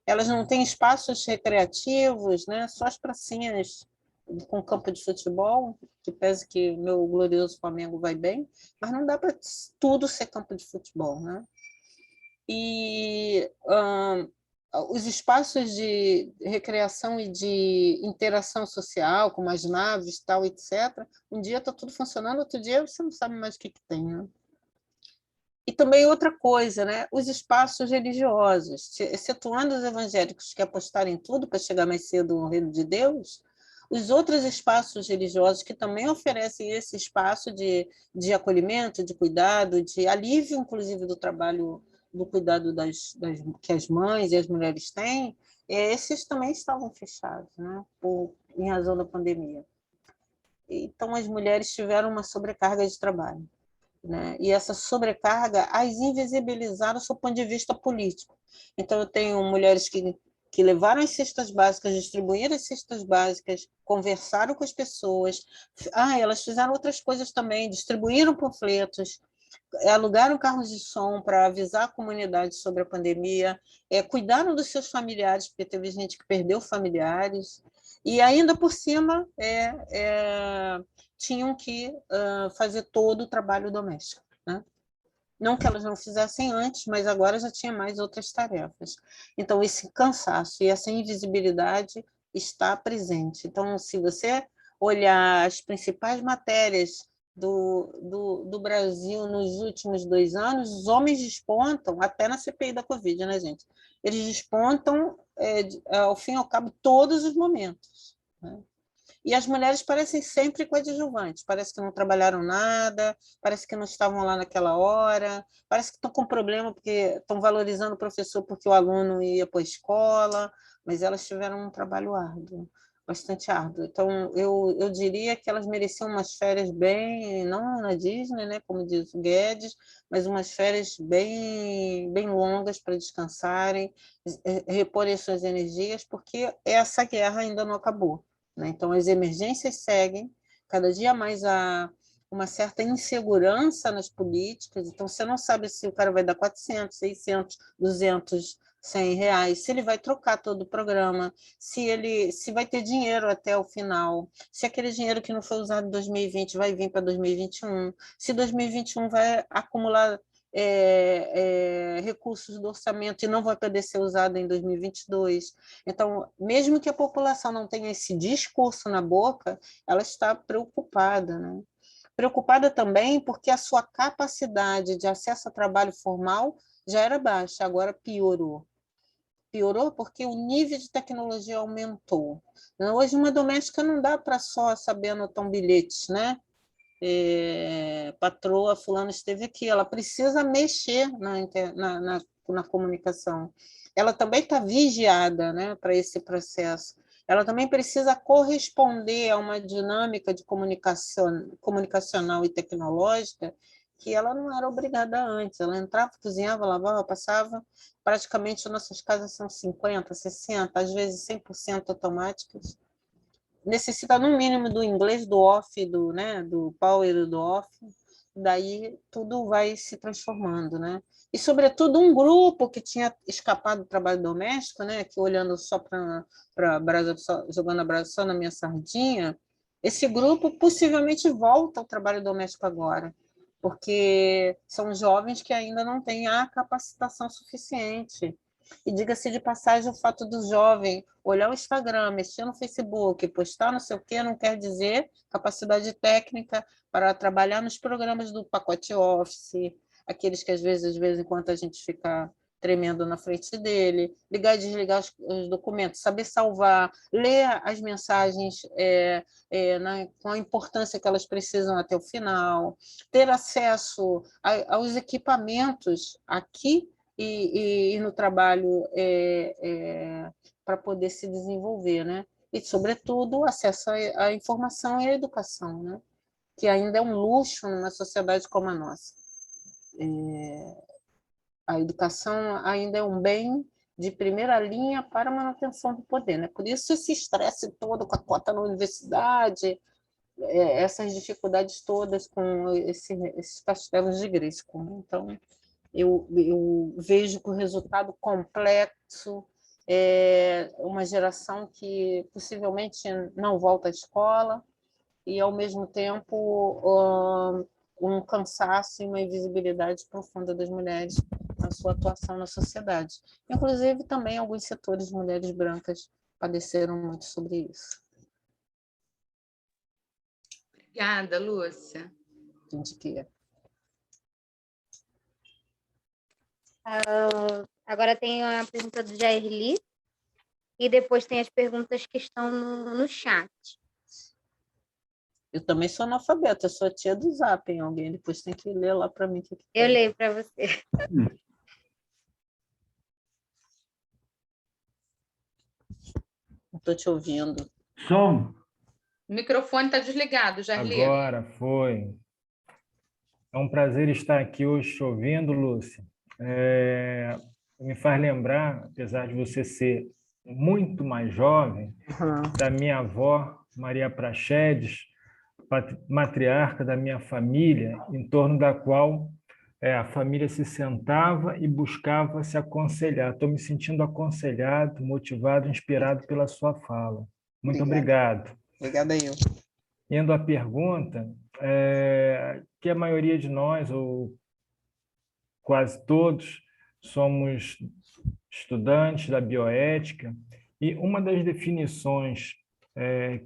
Elas não têm espaços recreativos, né? Só as pracinhas com campo de futebol, que pese que meu glorioso Flamengo vai bem, mas não dá para tudo ser campo de futebol, né? E os espaços de recreação e de interação social, como as naves, tal, etc., um dia está tudo funcionando, outro dia você não sabe mais o que tem, né? E também outra coisa, né? Os espaços religiosos, excetuando os evangélicos que apostaram em tudo para chegar mais cedo no reino de Deus, os outros espaços religiosos que também oferecem esse espaço de acolhimento, de cuidado, de alívio, inclusive, do trabalho, do cuidado que as mães e as mulheres têm, esses também estavam fechados, né? Em razão da pandemia. Então, as mulheres tiveram uma sobrecarga de trabalho, né? E essa sobrecarga as invisibilizaram do seu ponto de vista político. Então, eu tenho mulheres que levaram as cestas básicas, distribuíram as cestas básicas, conversaram com as pessoas. Elas fizeram outras coisas também, distribuíram panfletos, alugaram carros de som para avisar a comunidade sobre a pandemia, cuidaram dos seus familiares, porque teve gente que perdeu familiares, e ainda por cima tinham que fazer todo o trabalho doméstico, né? Não que elas não fizessem antes, mas agora já tinha mais outras tarefas. Então, esse cansaço e essa invisibilidade está presente. Então, se você olhar as principais matérias do Brasil nos últimos 2 anos, os homens despontam, até na CPI da Covid, né, gente? Eles despontam, ao fim e ao cabo, todos os momentos, né? E as mulheres parecem sempre coadjuvantes, parece que não trabalharam nada, parece que não estavam lá naquela hora, parece que estão com problema porque estão valorizando o professor porque o aluno ia para a escola, mas elas tiveram um trabalho árduo, bastante árduo. Então, eu diria que elas mereciam umas férias bem, não na Disney, né, como diz o Guedes, mas umas férias bem, bem longas para descansarem, reporem suas energias, porque essa guerra ainda não acabou, né? Então, as emergências seguem, cada dia mais há uma certa insegurança nas políticas, então você não sabe se o cara vai dar 400, 600, 200, R$ 100, se ele vai trocar todo o programa, se vai ter dinheiro até o final, se aquele dinheiro que não foi usado em 2020 vai vir para 2021, se 2021 vai acumular recursos do orçamento e não vai poder ser usado em 2022. Então, mesmo que a população não tenha esse discurso na boca, ela está preocupada, né? Preocupada também porque a sua capacidade de acesso a trabalho formal já era baixa, agora piorou. Piorou porque o nível de tecnologia aumentou. Hoje, uma doméstica não dá para só saber anotar um bilhete, né? Patroa, fulano esteve aqui, ela precisa mexer na comunicação. Ela também está vigiada, né, para esse processo. Ela também precisa corresponder a uma dinâmica de comunicacional e tecnológica que ela não era obrigada antes. Ela entrava, cozinhava, lavava, passava. Praticamente, nossas casas são 50%, 60%, às vezes 100% automáticas. Necessita, no mínimo, do inglês, do off, do power do off, daí tudo vai se transformando, né? E, sobretudo, um grupo que tinha escapado do trabalho doméstico, né? Que olhando só para brasa, jogando a brasa só na minha sardinha, esse grupo possivelmente volta ao trabalho doméstico agora, porque são jovens que ainda não têm a capacitação suficiente. E diga-se de passagem, o fato do jovem olhar o Instagram, mexer no Facebook, postar não sei o quê, não quer dizer capacidade técnica para trabalhar nos programas do pacote Office, aqueles que às vezes, de vez em quando, a gente fica tremendo na frente dele, ligar e desligar os documentos, saber salvar, ler as mensagens com a importância que elas precisam até o final, ter acesso aos equipamentos aqui e no trabalho para poder se desenvolver, né? E, sobretudo, acesso à informação e à educação, né? Que ainda é um luxo numa sociedade como a nossa. A educação ainda é um bem de primeira linha para a manutenção do poder, né? Por isso esse estresse todo com a cota na universidade, essas dificuldades todas com esses castelos de Grayskull, né? Então, eu vejo que o resultado complexo é uma geração que possivelmente não volta à escola e, ao mesmo tempo, um cansaço e uma invisibilidade profunda das mulheres na sua atuação na sociedade. Inclusive, também alguns setores de mulheres brancas padeceram muito sobre isso. Obrigada, Lúcia. Agora tem a pergunta do Jair Lee e depois tem as perguntas que estão no chat. Eu também sou analfabeta, eu sou a tia do Zap, hein? Alguém depois tem que ler lá para mim. Eu leio para você. Não estou te ouvindo. Som. O microfone está desligado, Jarli. Agora foi. É um prazer estar aqui hoje te ouvindo, Lúcia. Me faz lembrar, apesar de você ser muito mais jovem, da minha avó, Maria Praxedes, matriarca da minha família, em torno da qual a família se sentava e buscava se aconselhar. Estou me sentindo aconselhado, motivado, inspirado pela sua fala. Muito obrigado. Obrigada, eu. Indo à pergunta, que a maioria de nós, ou quase todos, somos estudantes da bioética, e uma das definições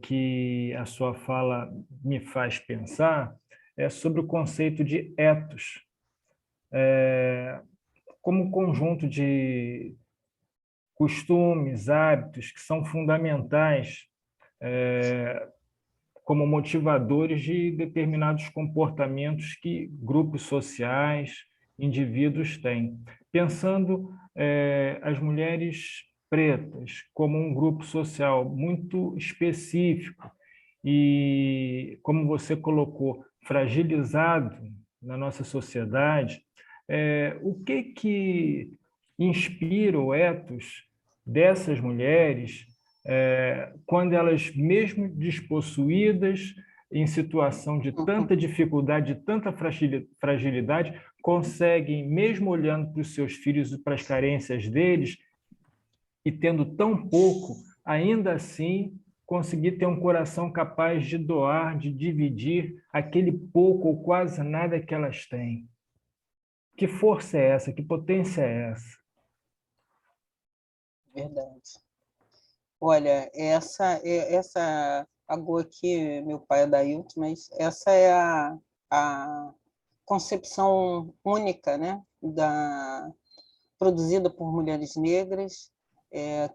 que a sua fala me faz pensar é sobre o conceito de ethos, como um conjunto de costumes, hábitos que são fundamentais como motivadores de determinados comportamentos que grupos sociais, indivíduos têm. Pensando as mulheres pretas como um grupo social muito específico e, como você colocou, fragilizado na nossa sociedade, o que inspira o ethos dessas mulheres quando elas, mesmo despossuídas, em situação de tanta dificuldade, de tanta fragilidade, conseguem, mesmo olhando para os seus filhos e para as carências deles, e tendo tão pouco, ainda assim conseguir ter um coração capaz de doar, de dividir aquele pouco ou quase nada que elas têm. Que força é essa? Que potência é essa? Verdade. Olha, essa agora aqui, meu pai é da Ailton, mas essa é a concepção única, né, produzida por mulheres negras,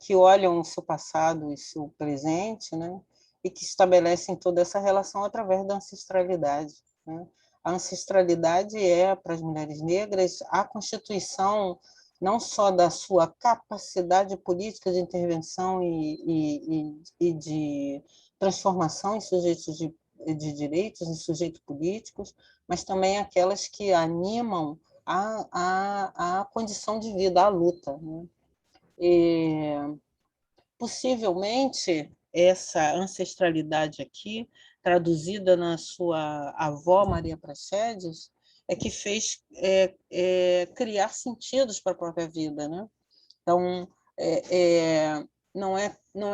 que olham o seu passado e seu presente, né, e que estabelecem toda essa relação através da ancestralidade, né? A ancestralidade para as mulheres negras, a constituição não só da sua capacidade política de intervenção e de transformação em sujeitos de direitos, em sujeitos políticos, mas também aquelas que animam a condição de vida, a luta, né? Possivelmente, essa ancestralidade aqui, traduzida na sua avó, Maria Praxedes, que fez criar sentidos para a própria vida, né? Então, não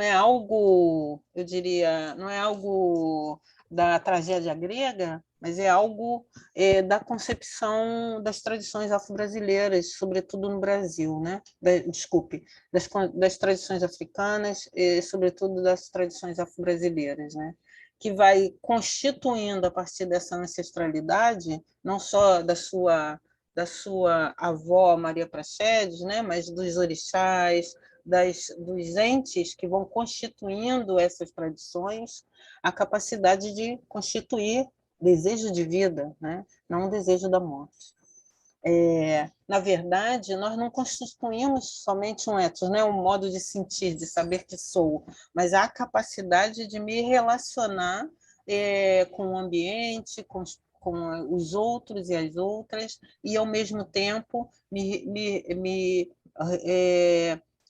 é algo, eu diria, não é algo da tragédia grega, mas é algo da concepção das tradições afro-brasileiras, sobretudo no Brasil, né? Desculpe, das tradições africanas, sobretudo das tradições afro-brasileiras, né? Que vai constituindo, a partir dessa ancestralidade, não só da sua avó Maria Praxedes, né? Mas dos orixás, dos entes que vão constituindo essas tradições, a capacidade de constituir desejo de vida, né? Não o desejo da morte. Na verdade, nós não constituímos somente um ethos, né? Um modo de sentir, de saber que sou, mas a capacidade de me relacionar com o ambiente, com os outros e as outras, e, ao mesmo tempo, me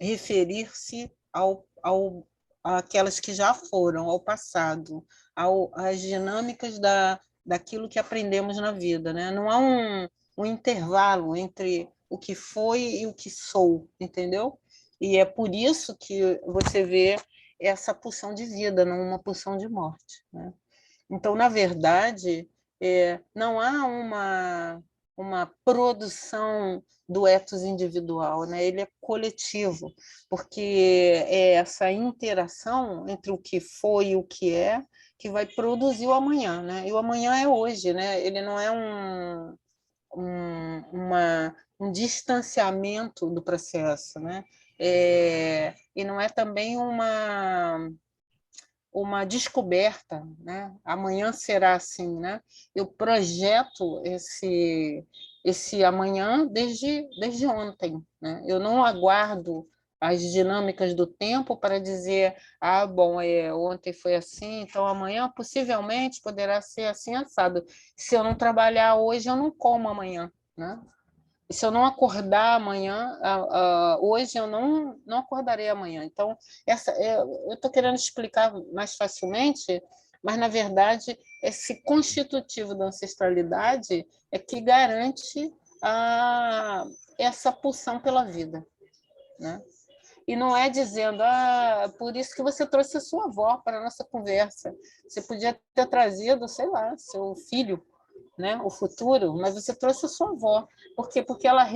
referir-se àquelas que já foram, ao passado, às dinâmicas daquilo que aprendemos na vida, né? Não há um intervalo entre o que foi e o que sou, entendeu? E é por isso que você vê essa pulsão de vida, não uma pulsão de morte, né? Então, na verdade, não há uma produção do ethos individual, né? Ele é coletivo, porque é essa interação entre o que foi e o que vai produzir o amanhã, né? E o amanhã é hoje, né? Ele não é um distanciamento do processo, né? E não é também uma descoberta, né? Amanhã será assim, né? Eu projeto esse amanhã desde ontem, né? Eu não aguardo as dinâmicas do tempo para dizer, bom, ontem foi assim, então amanhã possivelmente poderá ser assim assado. Se eu não trabalhar hoje, eu não como amanhã, né? E se eu não acordar amanhã, hoje eu não acordarei amanhã. Então, eu estou querendo explicar mais facilmente, mas, na verdade, esse constitutivo da ancestralidade é que garante essa pulsão pela vida, né? E não é dizendo, por isso que você trouxe a sua avó para a nossa conversa. Você podia ter trazido, sei lá, seu filho, né, o futuro, mas você trouxe a sua avó. Por quê? Porque ela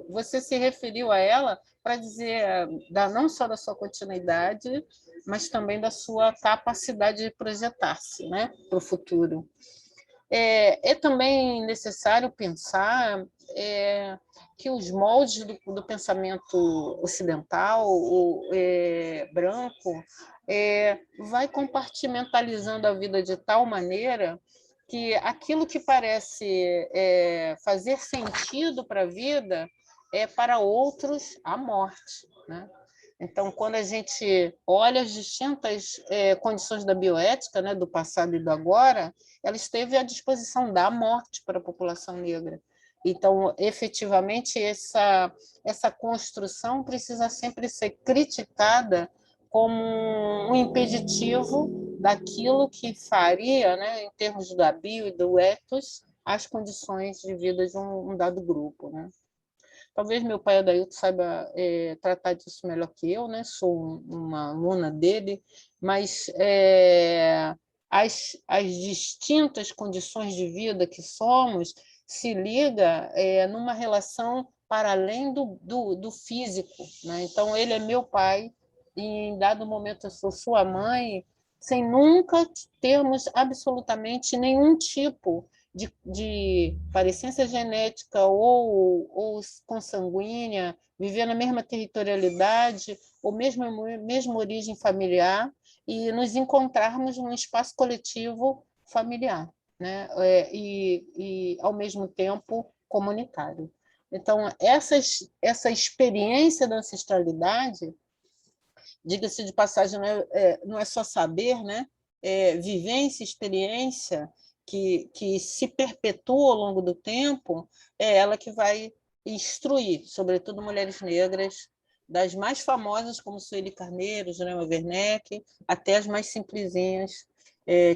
você se referiu a ela para dizer não só da sua continuidade, mas também da sua capacidade de projetar-se, né, para o futuro. É também necessário pensar que os moldes do pensamento ocidental, branco, vai compartimentalizando a vida de tal maneira que aquilo que parece fazer sentido para a vida é para outros a morte, né? Então, quando a gente olha as distintas condições da bioética, né, do passado e do agora, ela esteve à disposição da morte para a população negra. Então, efetivamente, essa construção precisa sempre ser criticada como um impeditivo daquilo que faria, né, em termos da bio e do ethos, as condições de vida de um dado grupo, né? Talvez meu pai Adailto saiba tratar disso melhor que eu, né? Sou uma aluna dele, mas as distintas condições de vida que somos se liga numa relação para além do físico, né? Então, ele é meu pai, e em dado momento eu sou sua mãe, sem nunca termos absolutamente nenhum tipo de parecência genética ou consanguínea, viver na mesma territorialidade ou mesma origem familiar, e nos encontrarmos num espaço coletivo familiar, né? E ao mesmo tempo, comunitário. Então, essa experiência da ancestralidade, diga-se de passagem, não é só saber, né? Vivência, experiência, que se perpetua ao longo do tempo, é ela que vai instruir, sobretudo mulheres negras, das mais famosas, como Sueli Carneiro, Jurema Werneck, até as mais simplesinhas,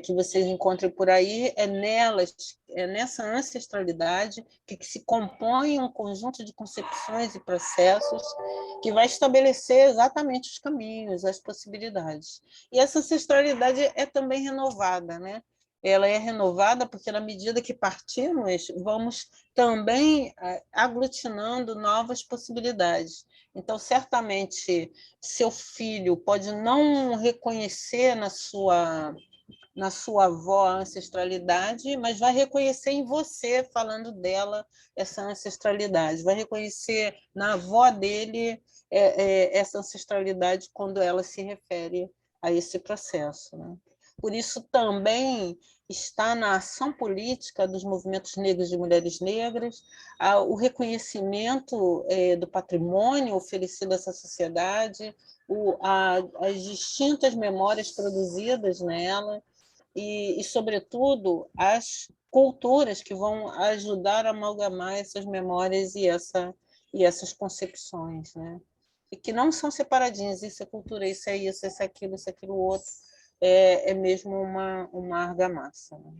que vocês encontrem por aí, é nelas, é nessa ancestralidade que se compõe um conjunto de concepções e processos que vai estabelecer exatamente os caminhos, as possibilidades. E essa ancestralidade é também renovada, né? Ela é renovada porque, na medida que partimos, vamos também aglutinando novas possibilidades. Então, certamente, seu filho pode não reconhecer na sua avó a ancestralidade, mas vai reconhecer em você, falando dela, essa ancestralidade. Vai reconhecer na avó dele essa ancestralidade quando ela se refere a esse processo, né? Por isso, também está na ação política dos movimentos negros e mulheres negras o reconhecimento do patrimônio oferecido a essa sociedade, as distintas memórias produzidas nela, sobretudo, as culturas que vão ajudar a amalgamar essas memórias e essas concepções, né? E que não são separadinhas, isso é cultura, isso é aquilo outro, é mesmo uma argamassa. Né?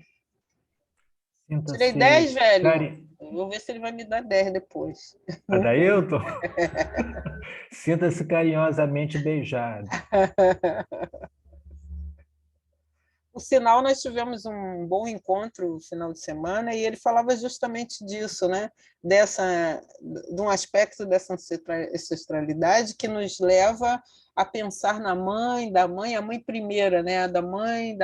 Tirei 10, velho. Vou ver se ele vai me dar 10 depois. Adailton? Sinta-se carinhosamente beijado. Por sinal, nós tivemos um bom encontro no final de semana e ele falava justamente disso, né? De um aspecto dessa ancestralidade que nos leva a pensar na mãe, da mãe, a mãe primeira, né? Da mãe,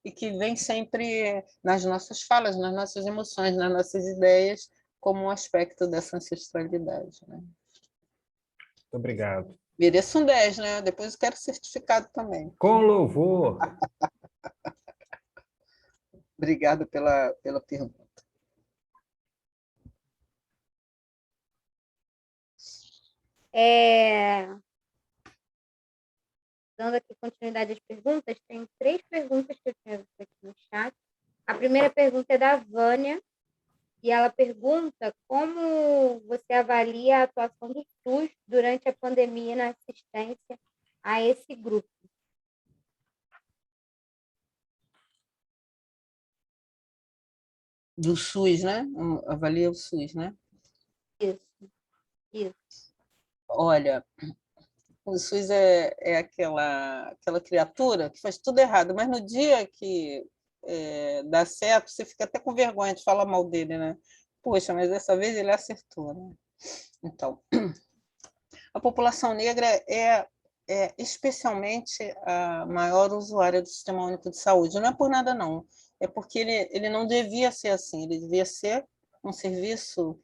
e que vem sempre nas nossas falas, nas nossas emoções, nas nossas ideias, como um aspecto dessa ancestralidade. Né? Muito obrigado. Mereço um 10, né? Depois eu quero certificado também. Com louvor. Obrigado pela pergunta. Dando aqui continuidade às perguntas, tem 3 perguntas que eu tinha visto aqui no chat. A primeira pergunta é da Vânia, e ela pergunta como você avalia a atuação do SUS durante a pandemia na assistência a esse grupo. Do SUS, né? Avalia o SUS, né? Isso. Olha, o SUS é aquela criatura que faz tudo errado, mas no dia que dá certo, você fica até com vergonha de falar mal dele, né? Poxa, mas dessa vez ele acertou, né? Então, a população negra é especialmente a maior usuária do Sistema Único de Saúde. Não é por nada, não. É porque ele não devia ser assim. Ele devia ser um serviço,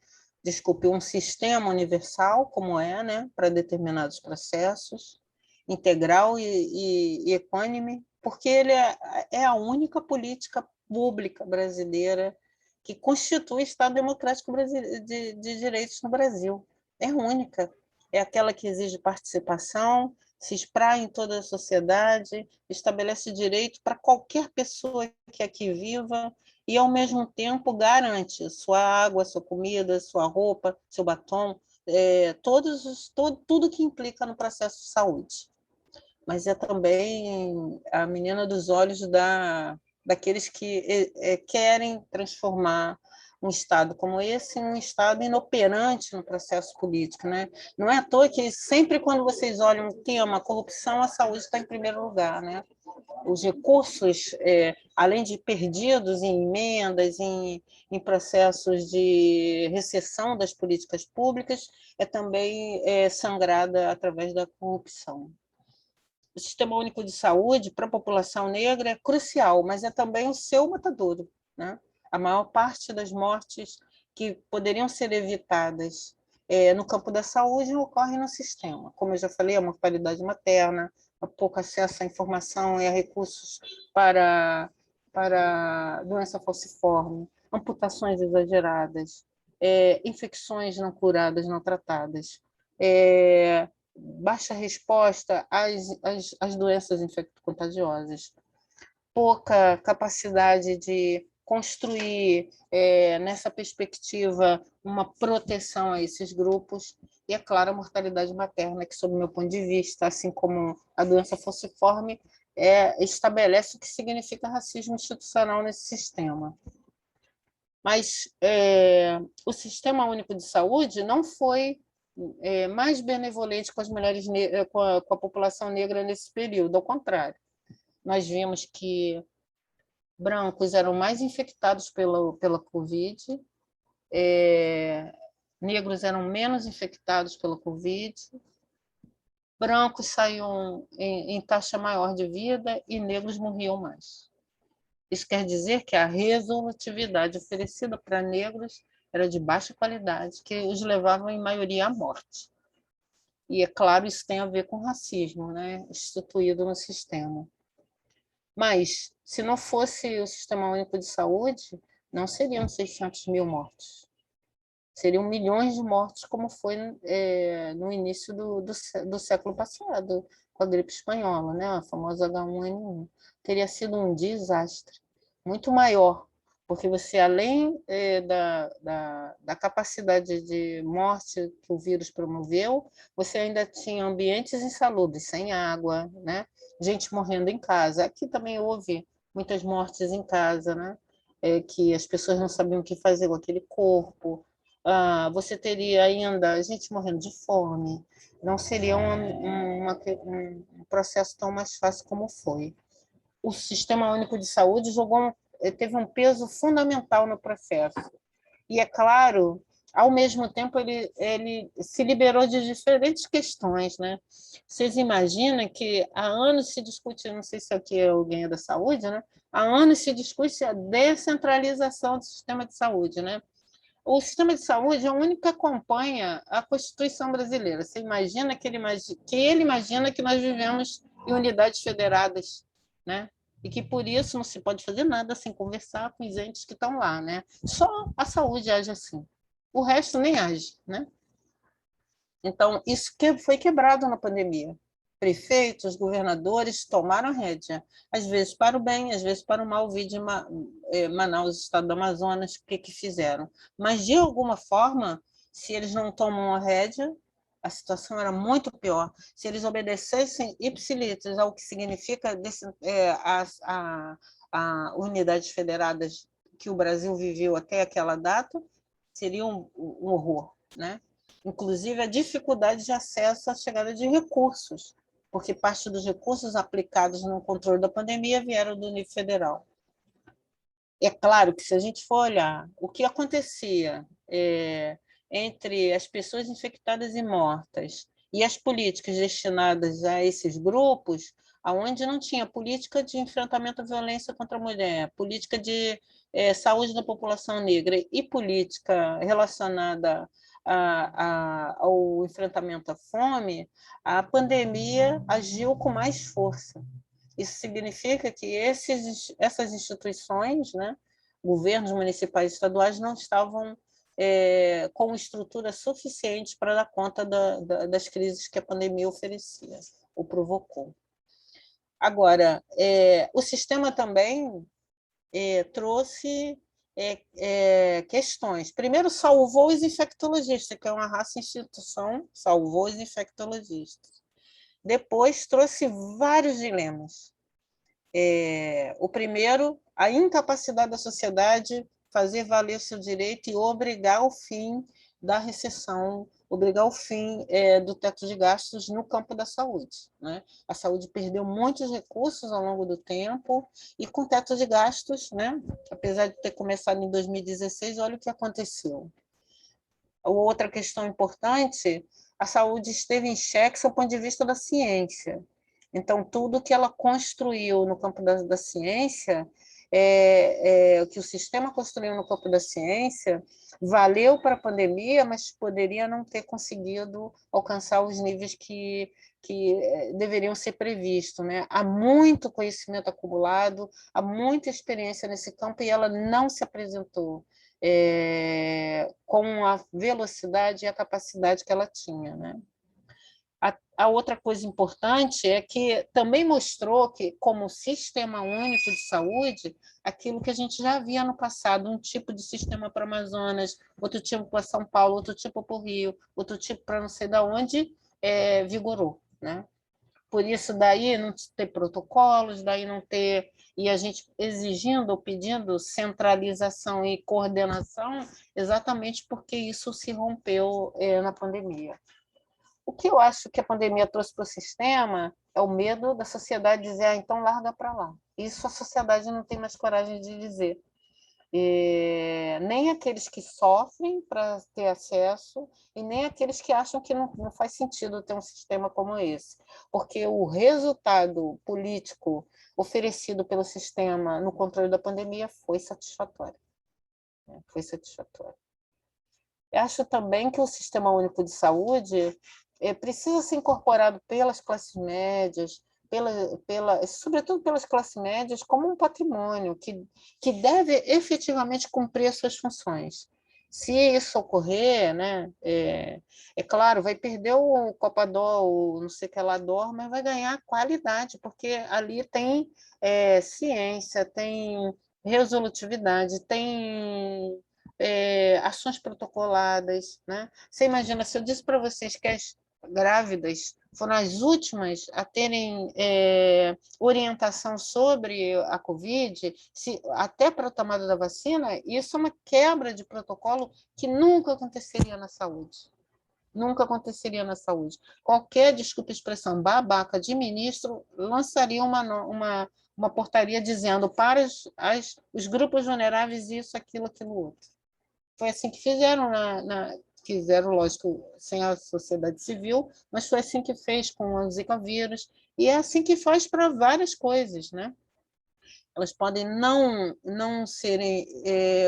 um sistema universal, como é, né, para determinados processos, integral e equânime, porque ele é a única política pública brasileira que constitui o Estado Democrático de Direitos no Brasil. É única. É aquela que exige participação, se espraia em toda a sociedade, estabelece direito para qualquer pessoa que aqui viva e, ao mesmo tempo, garante sua água, sua comida, sua roupa, seu batom, tudo que implica no processo de saúde. Mas é também a menina dos olhos daqueles que querem transformar um Estado como esse em um Estado inoperante no processo político. Né? Não é à toa que sempre quando vocês olham o tema corrupção, a saúde está em primeiro lugar. Né? Os recursos, além de perdidos em emendas, em processos de recessão das políticas públicas, é também sangrada através da corrupção. O Sistema Único de Saúde, para a população negra, é crucial, mas é também o seu matadouro. Né? A maior parte das mortes que poderiam ser evitadas no campo da saúde ocorre no sistema. Como eu já falei, a mortalidade materna, o pouco acesso à informação e a recursos para doença falciforme, amputações exageradas, infecções não curadas, não tratadas, baixa resposta às doenças infecto-contagiosas, pouca capacidade de construir, nessa perspectiva, uma proteção a esses grupos, e, é claro, a mortalidade materna, que, sob o meu ponto de vista, assim como a doença falciforme, estabelece o que significa racismo institucional nesse sistema. Mas o Sistema Único de Saúde não foi mais benevolente com as mulheres, com a população negra nesse período, ao contrário. Nós vimos que brancos eram mais infectados pela Covid, negros eram menos infectados pela Covid, brancos saíam em taxa maior de vida e negros morriam mais. Isso quer dizer que a resolutividade oferecida para negros era de baixa qualidade, que os levavam, em maioria, à morte. E, é claro, isso tem a ver com racismo, né, instituído no sistema. Mas, se não fosse o Sistema Único de Saúde, não seriam 600 mil mortos. Seriam milhões de mortos, como foi no início do século passado, com a gripe espanhola, né? A famosa H1N1. Teria sido um desastre muito maior, porque você, além da capacidade de morte que o vírus promoveu, você ainda tinha ambientes insalubres, sem água, né? Gente morrendo em casa. Aqui também houve muitas mortes em casa, né? Que as pessoas não sabiam o que fazer com aquele corpo. Você teria ainda gente morrendo de fome, não seria um processo tão mais fácil como foi. O Sistema Único de Saúde teve um peso fundamental no processo. E, é claro, ao mesmo tempo, ele se liberou de diferentes questões, né? Vocês imaginam que há anos se discute, não sei se aqui alguém é da saúde, né? Há anos se discute a descentralização do sistema de saúde, né? O sistema de saúde é o único que acompanha a Constituição brasileira. Você imagina que ele imagina que nós vivemos em unidades federadas, né? E que, por isso, não se pode fazer nada sem conversar com os entes que estão lá, né? Só a saúde age assim. O resto nem age, né? Então, isso foi quebrado na pandemia. Prefeitos, governadores tomaram a rédea, às vezes para o bem, às vezes para o mal. Vi de Manaus, estado do Amazonas, o que fizeram. Mas, de alguma forma, se eles não tomam a rédea, a situação era muito pior. Se eles obedecessem ipsilitris ao que significa as unidades federadas que o Brasil viveu até aquela data, seria um horror, né? Inclusive a dificuldade de acesso à chegada de recursos, porque parte dos recursos aplicados no controle da pandemia vieram do nível federal. É claro que, se a gente for olhar o que acontecia entre as pessoas infectadas e mortas e as políticas destinadas a esses grupos, aonde não tinha política de enfrentamento à violência contra a mulher, política de saúde da população negra e política relacionada ao enfrentamento à fome, a pandemia agiu com mais força. Isso significa que essas instituições, né, governos municipais e estaduais, não estavam com estrutura suficiente para dar conta das crises que a pandemia oferecia ou provocou. Agora, o sistema também trouxe questões. Primeiro, salvou os infectologistas, que é uma raça instituição, salvou os infectologistas. Depois, trouxe vários dilemas. O primeiro, a incapacidade da sociedade fazer valer o seu direito e obrigar o fim da recessão, obrigar o fim do teto de gastos no campo da saúde, né? A saúde perdeu muitos recursos ao longo do tempo e, com teto de gastos, né? Apesar de ter começado em 2016, olha o que aconteceu. Outra questão importante, a saúde esteve em xeque do ponto de vista da ciência. Então, tudo que ela construiu no campo da ciência, o que o sistema construiu no campo da ciência, valeu para a pandemia, mas poderia não ter conseguido alcançar os níveis que deveriam ser previstos, né? Há muito conhecimento acumulado, há muita experiência nesse campo, e ela não se apresentou com a velocidade e a capacidade que ela tinha, né? A outra coisa importante é que também mostrou que, como sistema único de saúde, aquilo que a gente já via no passado, um tipo de sistema para o Amazonas, outro tipo para São Paulo, outro tipo para o Rio, outro tipo para não sei de onde, vigorou, né? por isso daí não ter protocolos, daí não ter, e a gente exigindo ou pedindo centralização e coordenação, exatamente porque isso se rompeu na pandemia. O que eu acho que a pandemia trouxe para o sistema é o medo da sociedade dizer, então larga para lá. Isso a sociedade não tem mais coragem de dizer. Nem aqueles que sofrem para ter acesso e nem aqueles que acham que não faz sentido ter um sistema como esse, porque o resultado político oferecido pelo sistema no controle da pandemia foi satisfatório. Foi satisfatório. Eu acho também que o Sistema Único de Saúde precisa ser incorporado pelas classes médias, sobretudo pelas classes médias, como um patrimônio que deve efetivamente cumprir as suas funções. Se isso ocorrer, né, claro, vai perder o Copador, o não sei o que lá dor, mas vai ganhar qualidade, porque ali tem ciência, tem resolutividade, tem ações protocoladas. Né? Você imagina, se eu disse para vocês que as grávidas foram as últimas a terem orientação sobre a Covid, até para a tomada da vacina, isso é uma quebra de protocolo que nunca aconteceria na saúde. Nunca aconteceria na saúde. Qualquer, desculpa a expressão, babaca de ministro lançaria uma portaria dizendo para os grupos vulneráveis isso, aquilo, aquilo outro. Foi assim que fizeram fizeram, lógico, sem a sociedade civil, mas foi assim que fez com o Zika vírus, e é assim que faz para várias coisas, né? Elas podem não serem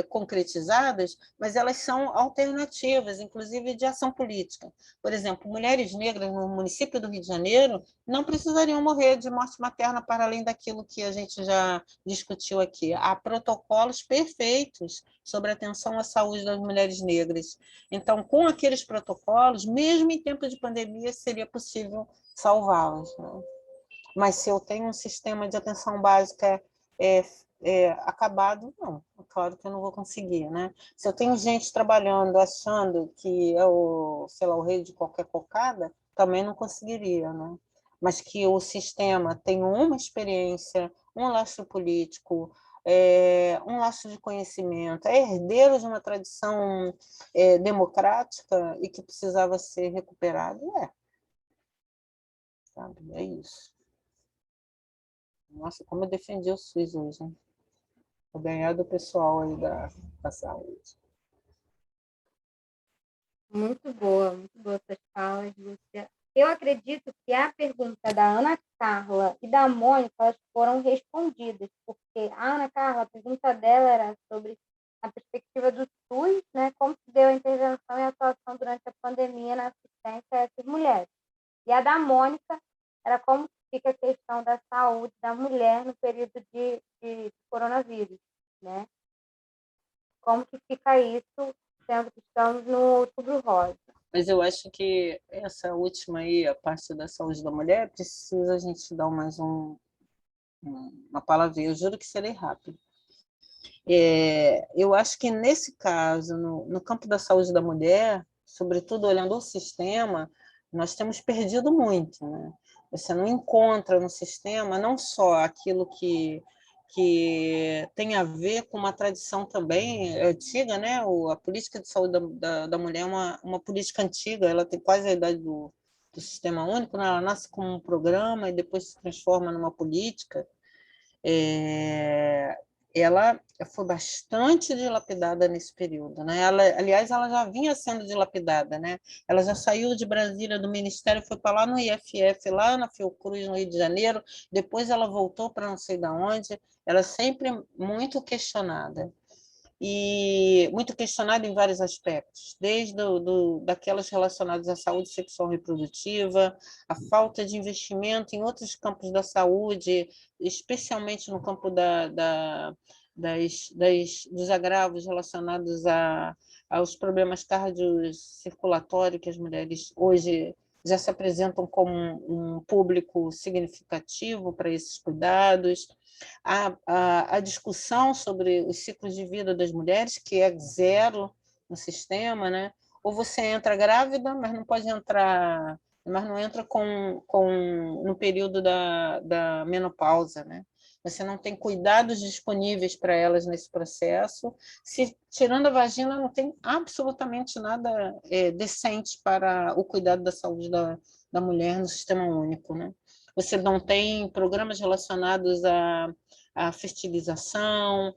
concretizadas, mas elas são alternativas, inclusive de ação política. Por exemplo, mulheres negras no município do Rio de Janeiro não precisariam morrer de morte materna para além daquilo que a gente já discutiu aqui. Há protocolos perfeitos sobre a atenção à saúde das mulheres negras. Então, com aqueles protocolos, mesmo em tempo de pandemia, seria possível salvá-las. Né? Mas se eu tenho um sistema de atenção básica acabado, não, é claro que eu não vou conseguir, né? Se eu tenho gente trabalhando achando que é sei lá, o rei de qualquer cocada, também não conseguiria, né? Mas que o sistema tem uma experiência, um lastro político, um laço de conhecimento, é herdeiro de uma tradição democrática e que precisava ser recuperado, sabe? É isso. Nossa, como eu defendi o SUS hoje, hein? Vou ganhar do pessoal aí da saúde. Muito boa essas falas, Lúcia. Eu acredito que a pergunta da Ana Carla e da Mônica elas foram respondidas, porque a Ana Carla, a pergunta dela era sobre a perspectiva do SUS, né, como se deu a intervenção e a atuação durante a pandemia na assistência a essas mulheres. E a da Mônica era como fica a questão da saúde da mulher no período de coronavírus, né? Como que fica isso, sendo que estamos no Outubro Rosa? Mas eu acho que essa última aí, a parte da saúde da mulher, precisa a gente dar mais uma palavrinha. Eu juro que serei rápido. Eu acho que nesse caso, no campo da saúde da mulher, sobretudo olhando o sistema, nós temos perdido muito, né? Você não encontra no sistema não só aquilo que tem a ver com uma tradição também antiga, né? A política de saúde da mulher é uma política antiga, ela tem quase a idade do Sistema Único, né? Ela nasce como um programa e depois se transforma numa política. Ela foi bastante dilapidada nesse período, né? Aliás, ela já vinha sendo dilapidada, né? Ela já saiu de Brasília do Ministério, foi para lá no IFF, lá na Fiocruz, no Rio de Janeiro, depois ela voltou para não sei de onde, ela é sempre muito questionada. E muito questionada em vários aspectos, desde daquelas relacionadas à saúde sexual reprodutiva, a falta de investimento em outros campos da saúde, especialmente no campo dos agravos relacionados aos problemas cardiocirculatórios, que as mulheres hoje já se apresentam como um público significativo para esses cuidados. A discussão sobre os ciclos de vida das mulheres, que é zero no sistema, né? Ou você entra grávida, mas não pode entrar mas não entra no período da menopausa, né? Você não tem cuidados disponíveis para elas nesse processo. Tirando a vagina, não tem absolutamente nada decente para o cuidado da saúde da mulher no sistema único, né? Você não tem programas relacionados à fertilização,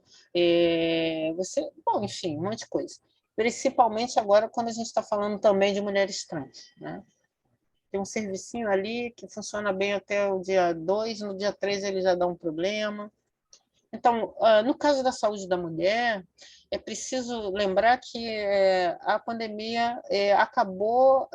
bom, enfim, um monte de coisa. Principalmente agora, quando a gente está falando também de mulheres trans, né? Tem um servicinho ali que funciona bem até o dia 2, no dia 3 ele já dá um problema. Então, no caso da saúde da mulher, é preciso lembrar que a pandemia acabou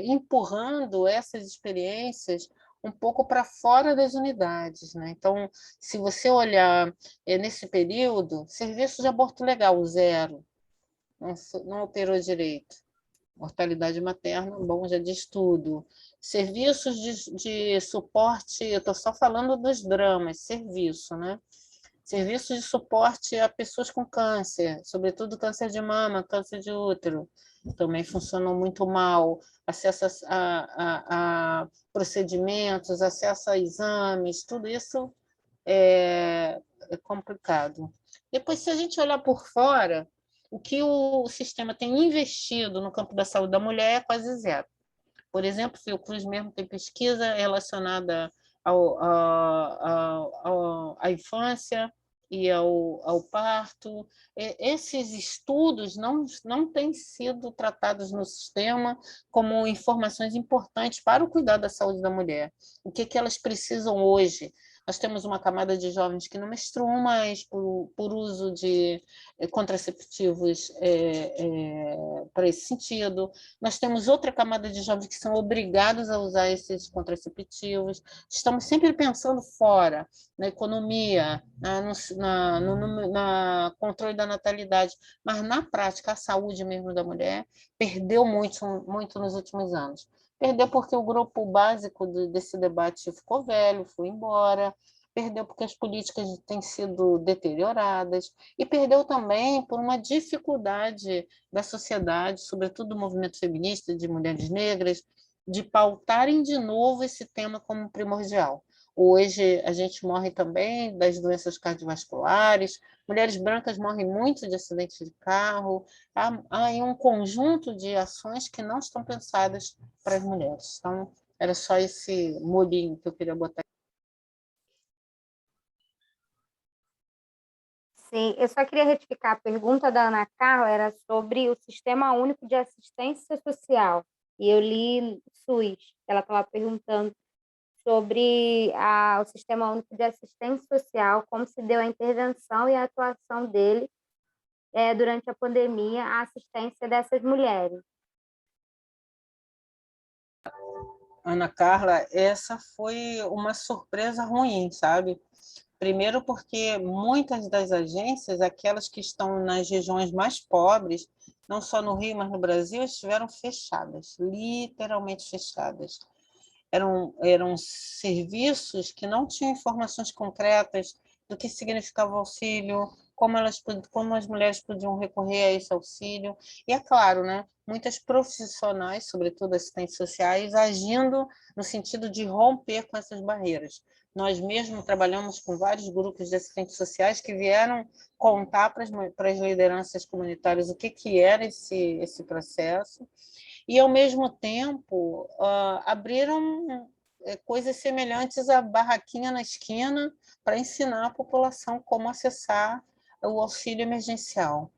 empurrando essas experiências um pouco para fora das unidades, né? Então, se você olhar nesse período, serviço de aborto legal, 0, não operou direito. Mortalidade materna, bom, já diz tudo. Serviços de suporte, eu estou só falando dos dramas, serviço, né? Serviços de suporte a pessoas com câncer, sobretudo câncer de mama, câncer de útero, também funcionam muito mal. Acesso a procedimentos, acesso a exames, tudo isso é complicado. Depois, se a gente olhar por fora, o que o sistema tem investido no campo da saúde da mulher é quase 0. Por exemplo, o Fiocruz mesmo tem pesquisa relacionada à infância e ao parto. Esses estudos não têm sido tratados no sistema como informações importantes para o cuidado da saúde da mulher. O que elas precisam hoje? Nós temos uma camada de jovens que não menstruam mais por uso de contraceptivos para esse sentido. Nós temos outra camada de jovens que são obrigados a usar esses contraceptivos. Estamos sempre pensando fora, na economia, no controle da natalidade, mas na prática a saúde mesmo da mulher perdeu muito, muito nos últimos anos. Perdeu porque o grupo básico desse debate ficou velho, foi embora, perdeu porque as políticas têm sido deterioradas, e perdeu também por uma dificuldade da sociedade, sobretudo do movimento feminista, de mulheres negras, de pautarem de novo esse tema como primordial. Hoje, a gente morre também das doenças cardiovasculares, mulheres brancas morrem muito de acidentes de carro, há aí um conjunto de ações que não estão pensadas para as mulheres. Então, era só esse molhinho que eu queria botar. Sim, eu só queria retificar a pergunta da Ana Carla, era sobre o Sistema Único de Assistência Social, e eu li SUS. Ela estava perguntando sobre o Sistema Único de Assistência Social, como se deu a intervenção e a atuação dele durante a pandemia, a assistência dessas mulheres. Ana Carla, essa foi uma surpresa ruim, sabe? Primeiro porque muitas das agências, aquelas que estão nas regiões mais pobres, não só no Rio, mas no Brasil, estiveram fechadas, literalmente fechadas. Eram serviços que não tinham informações concretas do que significava o auxílio, como as mulheres podiam recorrer a esse auxílio. E é claro, né, muitas profissionais, sobretudo assistentes sociais, agindo no sentido de romper com essas barreiras. Nós mesmos trabalhamos com vários grupos de assistentes sociais que vieram contar para as lideranças comunitárias o que era esse processo, e, ao mesmo tempo, abriram coisas semelhantes à barraquinha na esquina para ensinar a população como acessar o auxílio emergencial.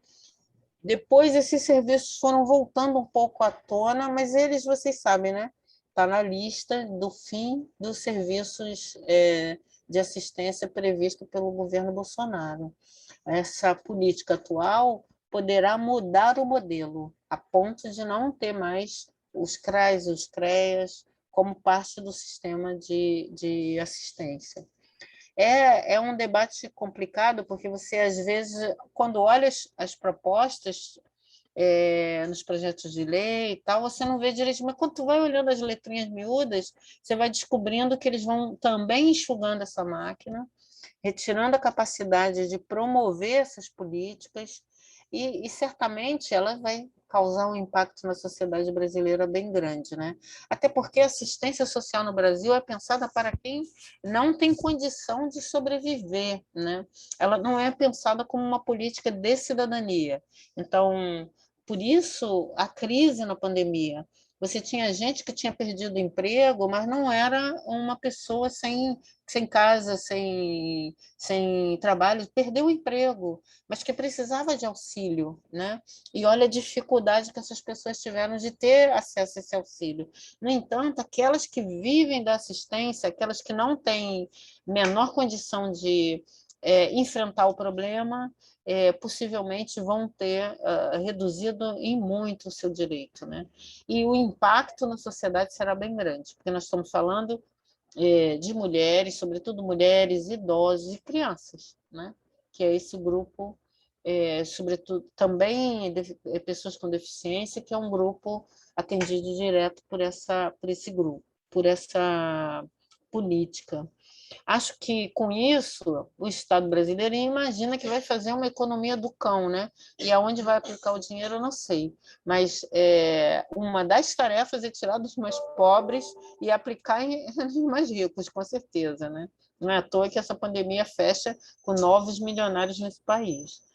Depois, esses serviços foram voltando um pouco à tona, mas eles, vocês sabem, né? Está na lista do fim dos serviços de assistência previsto pelo governo Bolsonaro. Essa política atual poderá mudar o modelo, a ponto de não ter mais os CRAs, os CREAs, como parte do sistema de assistência. É um debate complicado, porque você, às vezes, quando olha as propostas nos projetos de lei e tal, você não vê direito, mas quando tu vai olhando as letrinhas miúdas, você vai descobrindo que eles vão também enxugando essa máquina, retirando a capacidade de promover essas políticas, e certamente ela vai causar um impacto na sociedade brasileira bem grande, né? Até porque a assistência social no Brasil é pensada para quem não tem condição de sobreviver, né? Ela não é pensada como uma política de cidadania. Então, por isso, a crise na pandemia. Você tinha gente que tinha perdido o emprego, mas não era uma pessoa sem casa, sem trabalho, perdeu o emprego, mas que precisava de auxílio, né? E olha a dificuldade que essas pessoas tiveram de ter acesso a esse auxílio. No entanto, aquelas que vivem da assistência, aquelas que não têm menor condição de enfrentar o problema, possivelmente vão ter reduzido em muito o seu direito, né? E o impacto na sociedade será bem grande, porque nós estamos falando de mulheres, sobretudo mulheres, idosos e crianças, né? Que é esse grupo, sobretudo também pessoas com deficiência, que é um grupo atendido direto por esse grupo, por essa política. Acho que, com isso, o Estado brasileiro imagina que vai fazer uma economia do cão, né? E aonde vai aplicar o dinheiro, eu não sei. Mas uma das tarefas é tirar dos mais pobres e aplicar nos mais ricos, com certeza, né? Não é à toa que essa pandemia fecha com novos milionários nesse país.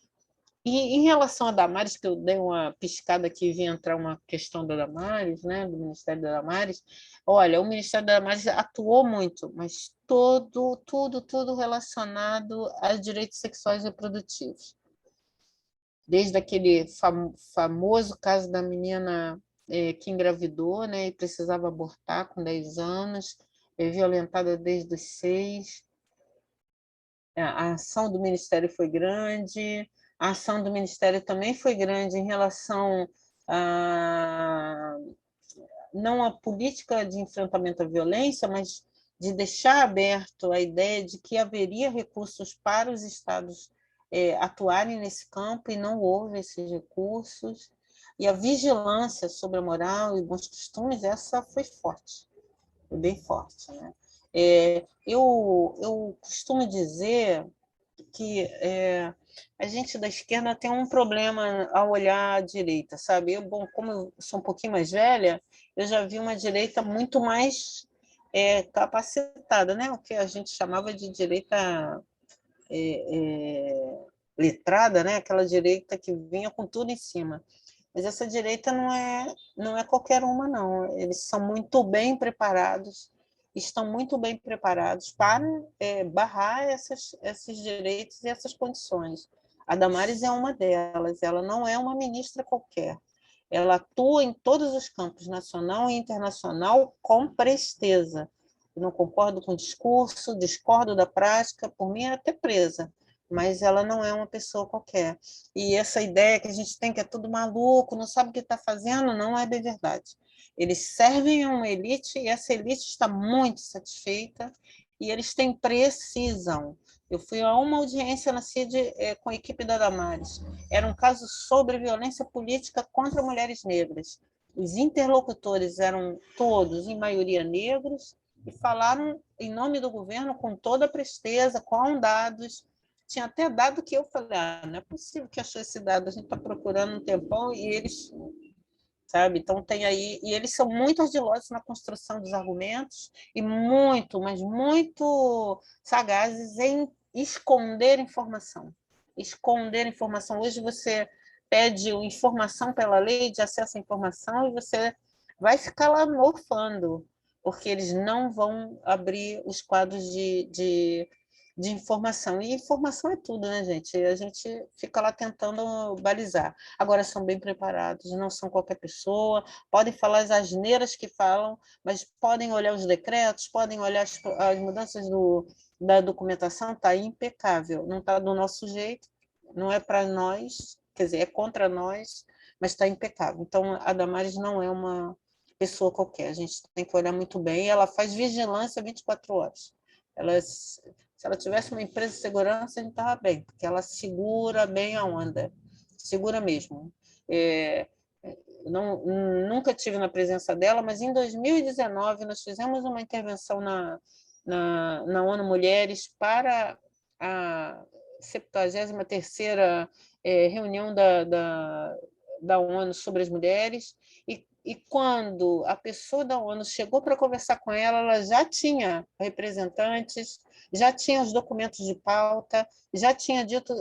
E em relação a Damares, que eu dei uma piscada aqui e vi entrar uma questão da Damares, né, do Ministério da Damares, olha, o Ministério da Damares atuou muito, mas tudo relacionado a direitos sexuais e reprodutivos. Desde aquele famoso caso da menina que engravidou, né, e precisava abortar com 10 anos, violentada desde os 6. A ação do Ministério foi grande, a ação do Ministério também foi grande em relação a não a política de enfrentamento à violência, mas de deixar aberto a ideia de que haveria recursos para os estados atuarem nesse campo, e não houve esses recursos. E a vigilância sobre a moral e bons costumes, essa foi forte, foi bem forte, né? Eu costumo dizer que a gente da esquerda tem um problema ao olhar à direita, sabe? Bom, como eu sou um pouquinho mais velha, eu já vi uma direita muito mais capacitada, né? O que a gente chamava de direita letrada, né? Aquela direita que vinha com tudo em cima. Mas essa direita não é qualquer uma, não. Eles são muito bem preparados, estão muito bem preparados para barrar esses direitos e essas condições. A Damares é uma delas, ela não é uma ministra qualquer. Ela atua em todos os campos, nacional e internacional, com presteza. Eu não concordo com o discurso, discordo da prática, por mim é até presa, mas ela não é uma pessoa qualquer. E essa ideia que a gente tem que é tudo maluco, não sabe o que está fazendo, não é bem verdade. Eles servem a uma elite e essa elite está muito satisfeita e eles precisam. Eu fui a uma audiência na CID com a equipe da Damares. Era um caso sobre violência política contra mulheres negras. Os interlocutores eram todos, em maioria, negros, e falaram em nome do governo com toda a presteza, com dados. Tinha até dado que eu falei, não é possível que achou esse dado, a gente está procurando um tempão e eles, sabe? Então tem aí, e eles são muito ardilosos na construção dos argumentos e muito, mas muito sagazes em esconder informação. Esconder informação. Hoje você pede informação pela lei de acesso à informação e você vai ficar lá morfando, porque eles não vão abrir os quadros de informação. E informação é tudo, né, gente? A gente fica lá tentando balizar. Agora, são bem preparados, não são qualquer pessoa, podem falar as asneiras que falam, mas podem olhar os decretos, podem olhar as mudanças da documentação, está impecável. Não está do nosso jeito, não é para nós, quer dizer, é contra nós, mas está impecável. Então, a Damares não é uma pessoa qualquer, a gente tem que olhar muito bem, e ela faz vigilância 24 horas. Se ela tivesse uma empresa de segurança, a gente estava bem, porque ela segura bem a onda, segura mesmo. Nunca tive na presença dela, mas em 2019 nós fizemos uma intervenção na ONU Mulheres para a 73ª reunião da ONU sobre as mulheres, e quando a pessoa da ONU chegou para conversar com ela já tinha representantes, já tinha os documentos de pauta, já tinha dito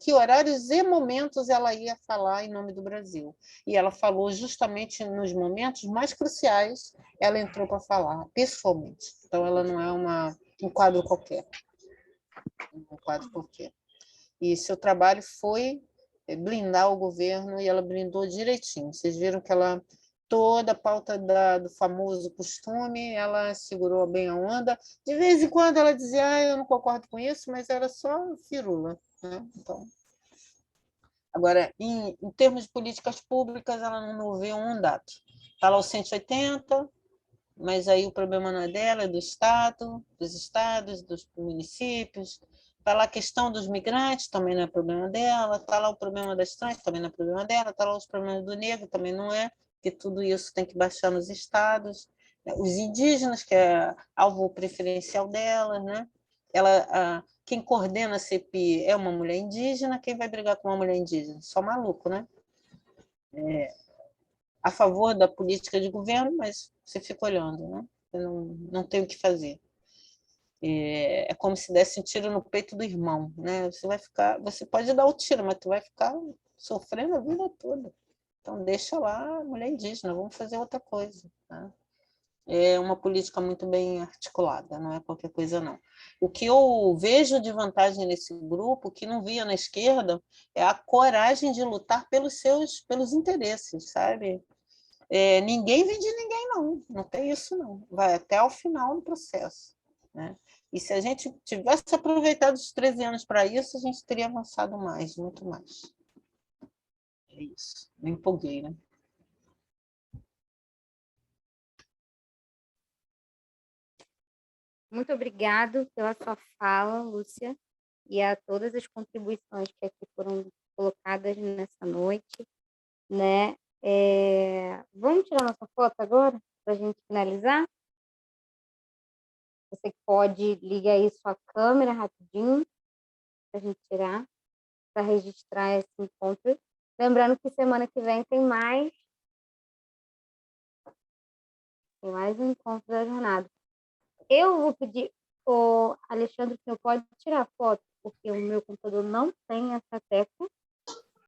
que horários e momentos ela ia falar em nome do Brasil. E ela falou justamente nos momentos mais cruciais, ela entrou para falar, pessoalmente. Então, ela não é um quadro qualquer. Um quadro qualquer. E seu trabalho foi blindar o governo, e ela blindou direitinho. Vocês viram que toda a pauta do famoso costume, ela segurou bem a onda. De vez em quando ela dizia, eu não concordo com isso, mas era só firula, né? Então, agora, em termos de políticas públicas, ela não moveu um dado. Está lá o 180, mas aí o problema não é dela, é do Estado, dos estados, dos municípios. Está lá a questão dos migrantes, também não é problema dela. Está lá o problema das trans, também não é problema dela. Está lá os problemas do negro, também não é, porque tudo isso tem que baixar nos estados. Os indígenas, que é alvo preferencial dela, né? Quem coordena a CPI é uma mulher indígena, quem vai brigar com uma mulher indígena? Só maluco, né? A favor da política de governo, mas você fica olhando, né? Você não tem o que fazer. É como se desse um tiro no peito do irmão, né? Você pode dar o tiro, mas tu vai ficar sofrendo a vida toda. Então deixa lá a mulher indígena, vamos fazer outra coisa, né? É uma política muito bem articulada, não é qualquer coisa, não. O que eu vejo de vantagem nesse grupo, que não via na esquerda, é a coragem de lutar pelos interesses, sabe? Ninguém vende ninguém, não tem isso, não. Vai até o final do processo, né? E se a gente tivesse aproveitado os 13 anos para isso, a gente teria avançado mais, muito mais. É isso. Me empolguei, né? Muito obrigado pela sua fala, Lúcia, e a todas as contribuições que aqui foram colocadas nessa noite, né? Vamos tirar nossa foto agora, para a gente finalizar? Você pode ligar aí sua câmera rapidinho, para a gente tirar, para registrar esse encontro. Lembrando que semana que vem tem mais um encontro da jornada. Eu vou pedir, o Alexandre, que eu pode tirar foto, porque o meu computador não tem essa tecla,